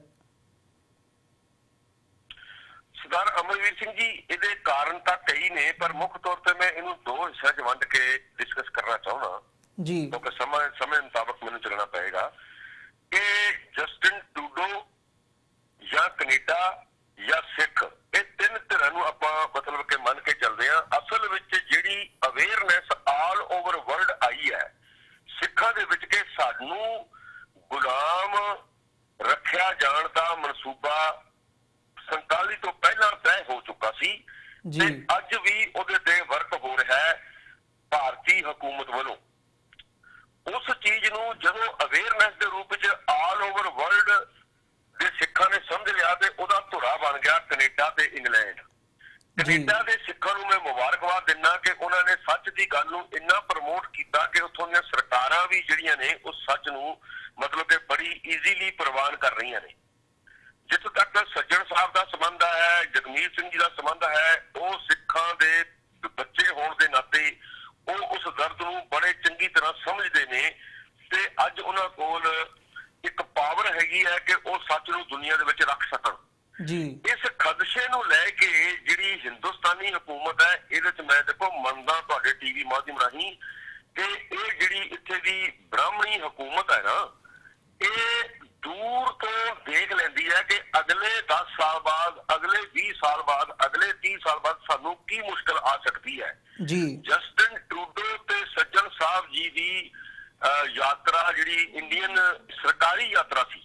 [SPEAKER 2] ਸਰਦਾਰ ਅਮਰਵੀਰ ਸਿੰਘ ਜੀ, ਇਹਦੇ ਕਾਰਨ ਤਾਂ ਕਈ ਨੇ, ਪਰ ਮੁੱਖ ਤੌਰ ਤੇ ਮੈਂ ਇਹਨੂੰ ਦੋ ਹਿੱਸਿਆਂ 'ਚ ਵੰਡ ਕੇ ਡਿਸਕਸ ਕਰਨਾ ਚਾਹੁੰਦਾ
[SPEAKER 1] ਜੀ,
[SPEAKER 2] ਕਿਉਂਕਿ ਸਮੇਂ ਮੁਤਾਬਕ ਮੈਨੂੰ ਚੱਲਣਾ ਪਏਗਾ। ਕਿ ਜਸਟਿਨ ਟਰੂਡੋ ਜਾਂ ਕੈਨੇਡਾ ਜਾਂ ਸਿੱਖ, ਇਹ ਤਿੰਨ ਧਿਰਾਂ ਨੂੰ ਆਪਾਂ ਮਤਲਬ ਕਿ ਮੰਨ ਕੇ ਚੱਲਦੇ ਹਾਂ। ਅਸਲ ਵਿੱਚ ਜਿਹੜੀ ਅਵੇਅਰਨੈਸ ਆਲ ਓਵਰ ਵਰਲਡ ਆਈ ਹੈ ਸਿੱਖਾਂ ਦੇ ਵਿੱਚ ਕਿ ਸਾਨੂੰ ਗੁਲਾਮ ਰੱਖਿਆ ਜਾਣ ਦਾ ਮਨਸੂਬਾ 47 ਤੋਂ ਪਹਿਲਾਂ ਤੈਅ ਹੋ ਚੁੱਕਾ ਸੀ ਤੇ ਅੱਜ ਵੀ ਉਹਦੇ ਤੇ ਵਰਕ ਹੋ ਰਿਹਾ ਹੈ ਭਾਰਤੀ ਹਕੂਮਤ ਵੱਲੋਂ। ਉਸ ਚੀਜ਼ ਨੂੰ ਜਦੋਂ ਅਵੇਅਰਨੈਸ ਦੇ ਰੂਪ ਵਿੱਚ ਆਲ ਓਵਰ ਵਰਲਡ ਦੇ ਸਿੱਖਾਂ ਨੇ ਸਮਝ ਲਿਆ ਤੇ ਉਹਦਾ ਧੁਰਾ ਬਣ ਗਿਆ ਕੈਨੇਡਾ ਤੇ ਇੰਗਲੈਂਡ। ਕੈਨੇਡਾ ਦੇ ਸਿੱਖਾਂ ਨੂੰ ਮੈਂ ਮੁਬਾਰਕਬਾਦ ਦਿੰਦਾ ਕਿ ਉਹਨਾਂ ਨੇ ਸੱਚ ਦੀ ਗੱਲ ਨੂੰ ਇੰਨਾ ਪ੍ਰਮੋਟ ਕੀਤਾ ਕਿ ਉੱਥੋਂ ਦੀਆਂ ਸਰਕਾਰਾਂ ਵੀ ਜਿਹੜੀਆਂ ਨੇ ਉਸ ਸੱਚ ਨੂੰ ਮਤਲਬ ਕਿ ਬੜੀ ਈਜ਼ੀਲੀ ਪ੍ਰਵਾਨ ਕਰ ਰਹੀਆਂ ਨੇ। ਜਿੱਥੋਂ ਤੱਕ ਸੱਜਣ ਸਾਹਿਬ ਦਾ ਸੰਬੰਧ ਹੈ, ਜਗਮੀਤ ਸਿੰਘ ਜੀ ਦਾ ਸੰਬੰਧ ਹੈ, ਉਹ ਸਿੱਖਾਂ ਦੇ ਬੱਚੇ ਹੋਣ ਦੇ ਨਾਤੇ ਉਹ ਉਸ ਦਰਦ ਨੂੰ ਬੜੇ ਚੰਗੀ ਤਰ੍ਹਾਂ ਸਮਝਦੇ ਨੇ ਤੇ ਅੱਜ ਉਹਨਾਂ ਕੋਲ ਇੱਕ ਪਾਵਰ ਹੈਗੀ ਹੈ ਕਿ ਉਹ ਸੱਚ ਨੂੰ ਦੁਨੀਆ ਦੇ ਵਿੱਚ ਰੱਖ ਸਕਣ। ਇਸ ਖਦਸ਼ੇ ਨੂੰ ਲੈ ਕੇ ਜਿਹੜੀ ਹਿੰਦੁਸਤਾਨੀ ਹਕੂਮਤ ਹੈ, ਇਹਦੇ ਚ ਮੈਂ ਦੇਖੋ ਮੰਨਦਾ ਤੁਹਾਡੇ ਟੀਵੀ ਮਾਧਿਅਮ ਰਾਹੀਂ ਕਿ ਇਹ ਜਿਹੜੀ ਇੱਥੇ ਦੀ ਬ੍ਰਾਹਮਣੀ ਹਕੂਮਤ ਹੈ ਨਾ, ਇਹ ਦੂਰ ਤੋਂ ਦੇਖ ਲੈਂਦੀ ਹੈ ਕਿ ਅਗਲੇ 10 ਸਾਲ ਬਾਅਦ, ਅਗਲੇ 20 ਸਾਲ ਬਾਅਦ, ਅਗਲੇ 30 ਸਾਲ ਬਾਅਦ ਸਾਨੂੰ ਕੀ ਮੁਸ਼ਕਲ ਆ ਸਕਦੀ ਹੈ। ਜਸਟਿਨ ਟਰੂਡੋ ਤੇ ਸੱਜਣ ਸਾਹਿਬ ਜੀ ਦੀ ਯਾਤਰਾ ਜਿਹੜੀ ਇੰਡੀਅਨ ਸਰਕਾਰੀ ਯਾਤਰਾ ਸੀ,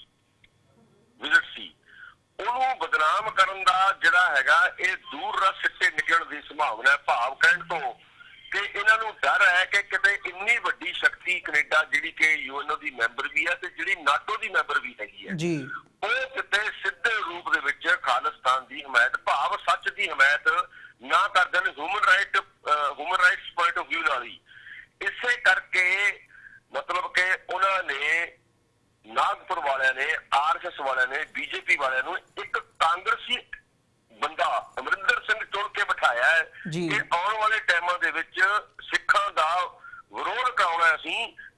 [SPEAKER 2] ਵਿਜ਼ਿਟ ਸੀ, ਉਹਨੂੰ ਬਦਨਾਮ ਕਰਨ ਦਾ ਜਿਹੜਾ ਹੈਗਾ ਇਹ ਦੂਰ ਰਸ ਸਿੱਟੇ ਨਿਕਲਣ ਦੀ ਸੰਭਾਵਨਾ ਹੈ। ਭਾਵ ਕਹਿਣ ਤੋਂ ਕਿ ਇਹਨਾਂ ਨੂੰ ਡਰ ਹੈ ਕਿ ਕਿਤੇ ਇੰਨੀ ਵੱਡੀ ਸ਼ਕਤੀ ਕੈਨੇਡਾ ਜਿਹੜੀ ਕਿ ਯੂਐਨਓ ਦੀ ਮੈਂਬਰ ਵੀ ਹੈ ਤੇ ਜਿਹੜੀ ਨਾਟੋ ਦੀ ਮੈਂਬਰ ਵੀ ਹੈਗੀ ਹੈ, ਉਹ ਕਿਤੇ ਸਿੱਧੇ ਰੂਪ ਦੇ ਵਿੱਚ ਖਾਲਿਸਤਾਨ ਦੀ ਹਮਾਇਤ, ਭਾਵ ਸੱਚ ਦੀ ਹਮਾਇਤ ਨਾ ਕਰਦੇ ਨੇ human rights point of view ਨਾਲ ਹੀ। ਇਸੇ ਕਰਕੇ ਮਤਲਬ ਕਿ ਉਹਨਾਂ ਨੇ ਨਾਗਪੁਰ ਵਾਲਿਆਂ ਨੇ, ਆਰਐਸਐਸ ਵਾਲਿਆਂ ਨੇ, ਬੀਜੇਪੀ ਵਾਲਿਆਂ ਨੂੰ ਇੱਕ ਕਾਂਗਰਸੀ ਬੰਦਾ ਅਮਰਿੰਦਰ ਸਿੰਘ ਚੁਣ ਕੇ ਬਿਠਾਇਆ ਹੈ ਕਿ ਆਉਣ ਵਾਲੇ ਟਾਈਮਾਂ ਦੇ ਵਿੱਚ ਸਿੱਖਾਂ ਦਾ ਵਿਰੋਧ ਕਰਾਉਣਾ ਸੀ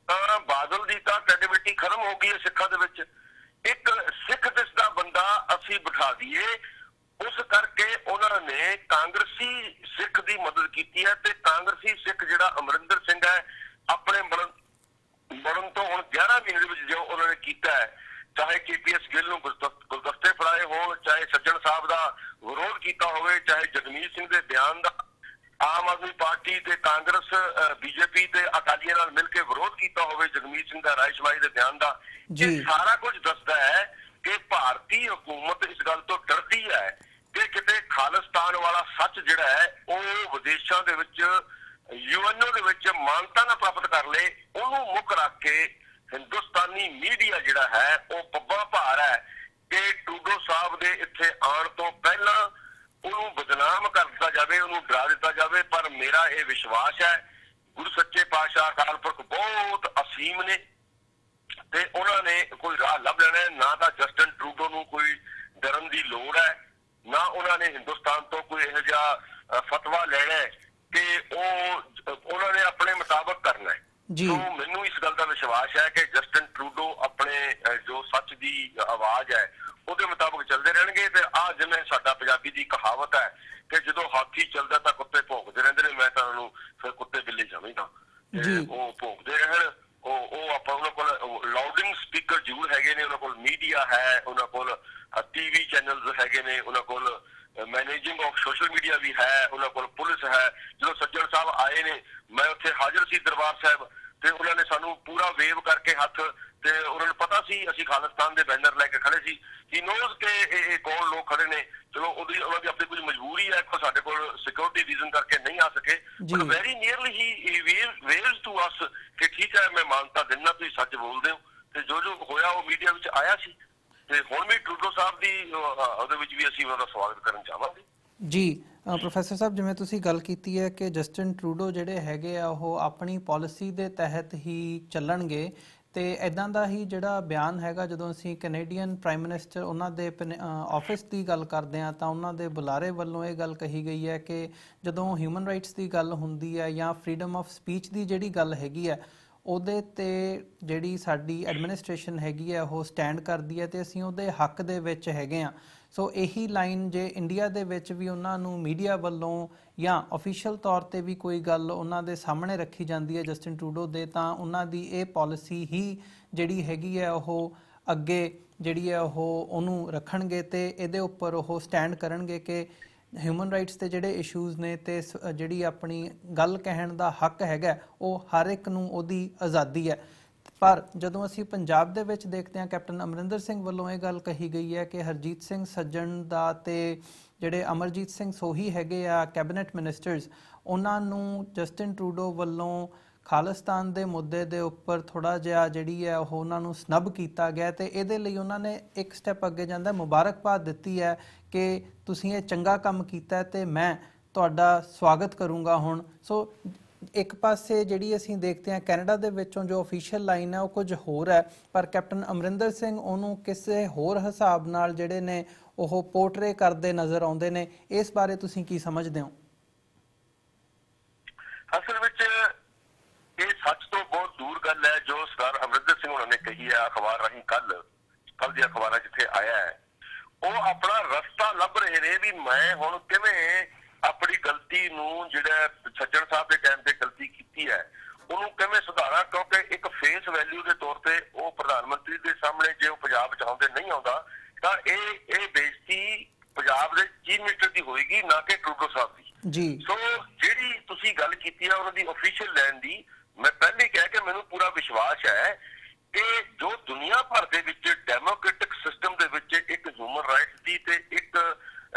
[SPEAKER 2] ਤਾਂ ਬਾਦਲ ਦੀ ਤਾਂ ਕ੍ਰੈਡੀਬਿਲਿਟੀ ਖਤਮ ਹੋ ਗਈ ਹੈ ਸਿੱਖਾਂ ਦੇ ਵਿੱਚ। ਇੱਕ ਸਿੱਖ ਦਿਸ ਦਾ ਬੰਦਾ ਅਸੀਂ ਬਿਠਾ ਦਈਏ, ਉਸ ਕਰਕੇ ਉਹਨਾਂ ਨੇ ਕਾਂਗਰਸੀ ਸਿੱਖ ਦੀ ਮਦਦ ਕੀਤੀ ਹੈ ਤੇ ਕਾਂਗਰਸੀ ਸਿੱਖ ਜਿਹੜਾ ਅਮਰਿੰਦਰ ਸਿੰਘ ਹੈ ਆਪਣੇ ਬਣਨ ਤੋਂ ਹੁਣ 11 ਮਹੀਨੇ ਦੇ ਵਿੱਚ ਜੋ ਉਹਨਾਂ ਨੇ ਕੀਤਾ ਹੈ, ਚਾਹੇ KPS ਗਿੱਲ ਨੂੰ ਗੁਲਦਸਤੇ ਫੜਾਏ ਹੋਣ, ਚਾਹੇ ਸੱਜਣ ਸਾਹਿਬ ਦਾ ਵਿਰੋਧ ਕੀਤਾ ਹੋਵੇ, ਚਾਹੇ ਜਗਮੀਤ ਸਿੰਘ ਦੇ ਬਿਆਨ ਦਾ ਆਮ ਆਦਮੀ ਪਾਰਟੀ ਤੇ ਕਾਂਗਰਸ, ਬੀਜੇਪੀ ਤੇ ਅਕਾਲੀਆਂ ਨਾਲ ਮਿਲ ਕੇ ਵਿਰੋਧ ਕੀਤਾ ਹੋਵੇ, ਜਗਮੀਤ ਸਿੰਘ ਦਾ ਰਾਇਸ਼ਮਾਈ ਦੇ ਬਿਆਨ ਦਾ, ਇਹ ਸਾਰਾ ਕੁਝ ਦੱਸਦਾ ਹੈ ਕਿ ਭਾਰਤੀ ਹਕੂਮਤ ਇਸ ਗੱਲ ਤੋਂ ਡਰਦੀ ਹੈ ਕਿ ਕਿਤੇ ਖਾਲਿਸਤਾਨ ਵਾਲਾ ਸੱਚ ਜਿਹੜਾ ਹੈ ਉਹ ਵਿਦੇਸ਼ਾਂ ਦੇ ਵਿੱਚ ਯੂਐਨਓ ਦੇ ਵਿੱਚ ਮਾਨਤਾ ਨਾ ਪ੍ਰਾਪਤ ਕਰ ਲਏ, ਉਹਨੂੰ ਮੁੱਖ ਰੱਖ ਕੇ ਹਿੰਦੁਸਤਾਨੀ ਮੀਡੀਆ ਜਿਹੜਾ ਹੈ ਉਹ ਪੱਬਾਂ ਭਾਰ ਹੈ ਕਿ ਟਰੂਡੋ ਸਾਹਿਬ ਦੇ ਇੱਥੇ ਆਉਣ ਤੋਂ ਪਹਿਲਾਂ ਉਹਨੂੰ ਬਦਨਾਮ ਕਰ ਦਿੱਤਾ ਜਾਵੇ, ਉਹਨੂੰ ਡਰਾ ਦਿੱਤਾ ਜਾਵੇ। ਪਰ ਮੇਰਾ ਇਹ ਵਿਸ਼ਵਾਸ ਹੈ ਗੁਰੂ ਸੱਚੇ ਪਾਤਸ਼ਾਹ ਅਕਾਲ ਪੁਰਖ ਬਹੁਤ ਅਸੀਮ ਨੇ ਤੇ ਉਹਨਾਂ ਨੇ ਕੋਈ ਰਾਹ ਲੱਭ ਲੈਣਾ। ਨਾ ਤਾਂ ਜਸਟਿਨ ਟਰੂਡੋ ਨੂੰ ਕੋਈ ਡਰਨ ਦੀ ਲੋੜ ਹੈ, ਨਾ ਉਹਨਾਂ ਨੇ ਹਿੰਦੁਸਤਾਨ ਤੋਂ ਕੋਈ ਇਹੋ ਜਿਹਾ ਫਤਵਾ ਲੈਣਾ ਕਿ ਉਹਨਾਂ ਨੇ ਆਪਣੇ ਮੁਤਾਬਕ ਕਰਨਾ ਹੈ। ਸੋ ਮੈਨੂੰ ਇਸ ਗੱਲ ਦਾ ਵਿਸ਼ਵਾਸ ਹੈ ਕਿ ਜਸਟਿਨ ਟਰੂਡੋ ਆਪਣੇ ਜੋ ਸੱਚ ਦੀ ਆਵਾਜ਼ ਹੈ ਉਹਦੇ ਮੁਤਾਬਕ ਚੱਲਦੇ ਰਹਿਣਗੇ। ਤੇ ਆਹ ਜਿਵੇਂ ਸਾਡਾ ਪੰਜਾਬੀ ਦੀ ਕਹਾਵਤ ਹੈ ਕਿ ਜਦੋਂ ਹਾਥੀ ਚੱਲਦਾ ਤਾਂ ਕੁੱਤੇ ਭੌਂਕਦੇ ਰਹਿੰਦੇ ਨੇ, ਮੈਂ ਤਾਂ ਉਹਨੂੰ ਫਿਰ ਕੁੱਤੇ ਬਿੱਲੇ ਸਮਝਦਾ। ਉਹ ਭੌਂਕਦੇ ਰਹਿਣ, ਉਹ ਆਪਾਂ ਉਹਨਾਂ ਕੋਲ ਲਾਊਡਿੰਗ ਸਪੀਕਰ ਜ਼ਰੂਰ ਹੈਗੇ ਨੇ, ਉਹਨਾਂ ਕੋਲ ਮੀਡੀਆ ਹੈ, ਉਹਨਾਂ ਕੋਲ TV ਚੈਨਲਸ ਹੈਗੇ ਨੇ, ਉਹਨਾਂ ਕੋਲ ਮੈਨੇਜਿੰਗ ਆਫ ਸੋਸ਼ਲ ਮੀਡੀਆ ਵੀ ਹੈ, ਉਹਨਾਂ ਕੋਲ ਪੁਲਿਸ ਹੈ। ਜਦੋਂ ਸੱਜਣ ਸਾਹਿਬ ਆਏ ਨੇ, ਮੈਂ ਉੱਥੇ ਹਾਜ਼ਰ ਸੀ ਦਰਬਾਰ ਸਾਹਿਬ, ਤੇ ਉਹਨਾਂ ਨੇ ਸਾਨੂੰ ਪੂਰਾ ਵੇਵ ਕਰਕੇ ਹੱਥ, ਤੇ ਉਹਨਾਂ ਨੂੰ ਪਤਾ ਸੀ ਅਸੀਂ ਖਾਲਿਸਤਾਨ ਦੇ ਬੈਨਰ ਲੈ ਕੇ ਖੜੇ ਸੀ। ਹੀ ਨੋਜ਼ ਕਿ ਇਹ ਕੌਣ ਲੋਕ ਖੜੇ ਨੇ। ਚਲੋ ਉਹਨਾਂ ਦੀ ਆਪਣੀ ਕੁਝ ਮਜਬੂਰੀ ਹੈ, ਸਾਡੇ ਕੋਲ ਸਿਕਿਉਰਿਟੀ ਰੀਜ਼ਨ ਕਰਕੇ ਨਹੀਂ ਆ ਸਕੇ, ਬਟ ਵੈਰੀ ਨੀਅਰਲੀ ਹੀ ਵੇਵਸ ਟੂ ਅਸ ਕਿ ਠੀਕ ਹੈ ਮੈਂ ਮਾਨਤਾ ਦਿੰਦਾ, ਤੁਸੀਂ ਸੱਚ ਬੋਲਦੇ ਹੋ। ਤੇ ਜੋ ਹੋਇਆ ਉਹ ਮੀਡੀਆ ਵਿੱਚ ਆਇਆ ਸੀ, ਤੇ ਹੁਣ ਵੀ ਟਰੂਡੋ ਸਾਹਿਬ ਦੀ ਉਹਦੇ ਵਿੱਚ ਵੀ ਅਸੀਂ ਉਹਦਾ ਸਵਾਗਤ ਕਰਨ ਚਾਹਾਂਗੇ।
[SPEAKER 1] ਜੀ ਪ੍ਰੋਫੈਸਰ ਸਾਹਿਬ, ਜਿਵੇਂ ਤੁਸੀਂ ਗੱਲ ਕੀਤੀ ਹੈ ਕਿ ਜਸਟਿਨ ਟਰੂਡੋ ਜਿਹੜੇ ਹੈਗੇ ਆ ਉਹ ਆਪਣੀ ਪਾਲਿਸੀ ਦੇ ਤਹਿਤ ਹੀ ਚੱਲਣਗੇ, ਤੇ ਇੱਦਾਂ ਦਾ ਹੀ ਜਿਹੜਾ ਬਿਆਨ ਹੈਗਾ ਜਦੋਂ ਅਸੀਂ ਕੈਨੇਡੀਅਨ ਪ੍ਰਾਈਮ ਮਿਨਿਸਟਰ ਉਹਨਾਂ ਦੇ ਆਫਿਸ ਦੀ ਗੱਲ ਕਰਦੇ ਹਾਂ ਤਾਂ ਉਹਨਾਂ ਦੇ ਬੁਲਾਰੇ ਵੱਲੋਂ ਇਹ ਗੱਲ ਕਹੀ ਗਈ ਹੈ ਕਿ ਜਦੋਂ ਹਿਊਮਨ ਰਾਈਟਸ ਦੀ ਗੱਲ ਹੁੰਦੀ ਹੈ ਜਾਂ ਫਰੀडम ਆਫ ਸਪੀਚ ਦੀ ਜਿਹੜੀ ਗੱਲ ਹੈਗੀ ਹੈ ਉਹਦੇ ਤੇ ਜਿਹੜੀ ਸਾਡੀ ਐਡਮਿਨਿਸਟ੍ਰੇਸ਼ਨ ਹੈਗੀ ਹੈ ਉਹ ਸਟੈਂਡ ਕਰਦੀ ਹੈ ਤੇ ਅਸੀਂ ਉਹਦੇ ਹੱਕ ਦੇ ਵਿੱਚ ਹੈਗੇ ਹਾਂ। ਸੋ ਇਹੀ ਲਾਈਨ ਜੇ ਇੰਡੀਆ ਦੇ ਵਿੱਚ ਵੀ ਉਹਨਾਂ ਨੂੰ ਮੀਡੀਆ ਵੱਲੋਂ ਜਾਂ ਅਫੀਸ਼ੀਅਲ ਤੌਰ ਤੇ ਵੀ ਕੋਈ ਗੱਲ ਉਹਨਾਂ ਦੇ ਸਾਹਮਣੇ ਰੱਖੀ ਜਾਂਦੀ ਹੈ ਜਸਟਿਨ ਟਰੂਡੋ ਦੇ, ਤਾਂ ਉਹਨਾਂ ਦੀ ਇਹ ਪਾਲਿਸੀ ਹੀ ਜਿਹੜੀ ਹੈਗੀ ਹੈ ਉਹ ਅੱਗੇ ਜਿਹੜੀ ਹੈ ਉਹਨੂੰ ਰੱਖਣਗੇ ਤੇ ਇਹਦੇ ਉੱਪਰ ਉਹ ਸਟੈਂਡ ਕਰਨਗੇ ਕਿ ਹਿਊਮਨ ਰਾਈਟਸ ਦੇ ਜਿਹੜੇ ਇਸ਼ੂਜ਼ ਨੇ ਤੇ ਜਿਹੜੀ ਆਪਣੀ ਗੱਲ ਕਹਿਣ ਦਾ ਹੱਕ ਹੈਗਾ ਉਹ ਹਰ ਇੱਕ ਨੂੰ ਉਹਦੀ ਆਜ਼ਾਦੀ ਹੈ। ਪਰ ਜਦੋਂ ਅਸੀਂ ਪੰਜਾਬ ਦੇ ਵਿੱਚ ਦੇਖਦੇ ਹਾਂ, ਕੈਪਟਨ ਅਮਰਿੰਦਰ ਸਿੰਘ ਵੱਲੋਂ ਇਹ ਗੱਲ ਕਹੀ ਗਈ ਹੈ ਕਿ ਹਰਜੀਤ ਸਿੰਘ ਸੱਜਣ ਦਾ ਤੇ ਜਿਹੜੇ ਅਮਰਜੀਤ ਸਿੰਘ ਸੋਹੀ ਹੈਗੇ ਆ ਕੈਬਨਿਟ ਮਿਨਿਸਟਰਸ, ਉਹਨਾਂ ਨੂੰ ਜਸਟਿਨ ਟਰੂਡੋ ਵੱਲੋਂ ਖਾਲਿਸਤਾਨ ਦੇ ਮੁੱਦੇ ਦੇ ਉੱਪਰ ਥੋੜ੍ਹਾ ਜਿਹਾ ਜਿਹੜੀ ਹੈ ਉਹ ਉਹਨਾਂ ਨੂੰ ਸਨੱਬ ਕੀਤਾ ਗਿਆ ਤੇ ਇਹਦੇ ਲਈ ਉਹਨਾਂ ਨੇ ਇੱਕ ਸਟੈਪ ਅੱਗੇ ਜਾਂਦਾ ਮੁਬਾਰਕਬਾਦ ਦਿੱਤੀ ਹੈ ਕਿ ਤੁਸੀਂ ਇਹ ਚੰਗਾ ਕੰਮ ਕੀਤਾ ਤੇ ਮੈਂ ਤੁਹਾਡਾ ਸਵਾਗਤ ਕਰੂੰਗਾ ਹੁਣ। ਸੋ ਇੱਕ ਪਾਸੇ ਜਿਹੜੀ ਅਸੀਂ ਦੇਖਦੇ ਹਾਂ ਕੈਨੇਡਾ ਦੇ ਵਿੱਚੋਂ ਜੋ ਅਫੀਸ਼ੀਅਲ ਲਾਈਨ ਹੈ ਉਹ ਕੁਝ ਹੋਰ ਹੈ, ਪਰ ਕੈਪਟਨ ਅਮਰਿੰਦਰ ਸਿੰਘ ਉਹਨੂੰ ਕਿਸੇ ਹੋਰ ਹਿਸਾਬ ਨਾਲ ਜਿਹੜੇ ਨੇ ਉਹ ਪੋਰਟਰੇ ਕਰਦੇ ਨਜ਼ਰ ਆਉਂਦੇ ਨੇ। ਇਸ ਬਾਰੇ ਤੁਸੀਂ ਕੀ ਸਮਝਦੇ ਹੋ?
[SPEAKER 2] ਅਸਲ ਵਿੱਚ ਇਹ ਸੱਚ ਤੋਂ ਬਹੁਤ ਦੂਰ ਗੱਲ ਹੈ ਜੋ ਸਰਦਾਰ ਅਮਰਿੰਦਰ ਸਿੰਘ ਉਹਨਾਂ ਨੇ ਕਹੀ ਹੈ ਅਖਬਾਰ ਰਾਹੀਂ। ਕੱਲ ਦੀ ਅਖਬਾਰਾਂ ਜਿੱਥੇ ਆਇਆ ਹੈ ਉਹ ਆਪਣਾ ਰਸਤਾ ਲੱਭ ਰਹੇ ਨੇ ਵੀ ਮੈਂ ਹੁਣ ਕਿਵੇਂ ਆਪਣੀ ਗਲਤੀ ਨੂੰ, ਜਿਹੜਾ ਸੱਜਣ ਸਾਹਿਬ ਦੇ ਟਾਈਮ ਤੇ ਗਲਤੀ ਕੀਤੀ ਹੈ, ਉਹਨੂੰ ਕਿਵੇਂ ਸੁਧਾਰਾਂ। ਕਿਉਂਕਿ ਇੱਕ ਫੇਸ ਵੈਲਿਊ ਦੇ ਤੌਰ ਤੇ ਉਹ ਪ੍ਰਧਾਨ ਮੰਤਰੀ ਦੇ ਸਾਹਮਣੇ ਜੇ ਉਹ ਪੰਜਾਬ ਚ ਆਉਂਦੇ ਨਹੀਂ ਆਉਂਦਾ ਤਾਂ ਇਹ ਬੇਇੱਜ਼ਤੀ ਪੰਜਾਬ ਦੇ ਚੀਫ ਮਿਨਿਸਟਰ ਦੀ ਹੋਏਗੀ, ਨਾ ਕਿ ਟਰੂਡੋ ਸਾਹਿਬ ਦੀ।
[SPEAKER 1] ਜੀ
[SPEAKER 2] ਸੋ ਜਿਹੜੀ ਤੁਸੀਂ ਗੱਲ ਕੀਤੀ ਹੈ ਉਹਨਾਂ ਦੀ ਅਫੀਸ਼ੀਅਲ ਲੈਣ ਦੀ, ਮੈਂ ਪਹਿਲੇ ਕਿਹਾ ਕਿ ਮੈਨੂੰ ਪੂਰਾ ਵਿਸ਼ਵਾਸ ਹੈ ਕਿ ਜੋ ਦੁਨੀਆ ਭਰ ਦੇ ਵਿੱਚ ਡੈਮੋਕ੍ਰੈਟਿਕ ਸਿਸਟਮ ਦੇ ਵਿੱਚ ਇੱਕ ਹਿਊਮਨ ਰਾਈਟਸ ਦੀ ਤੇ ਇੱਕ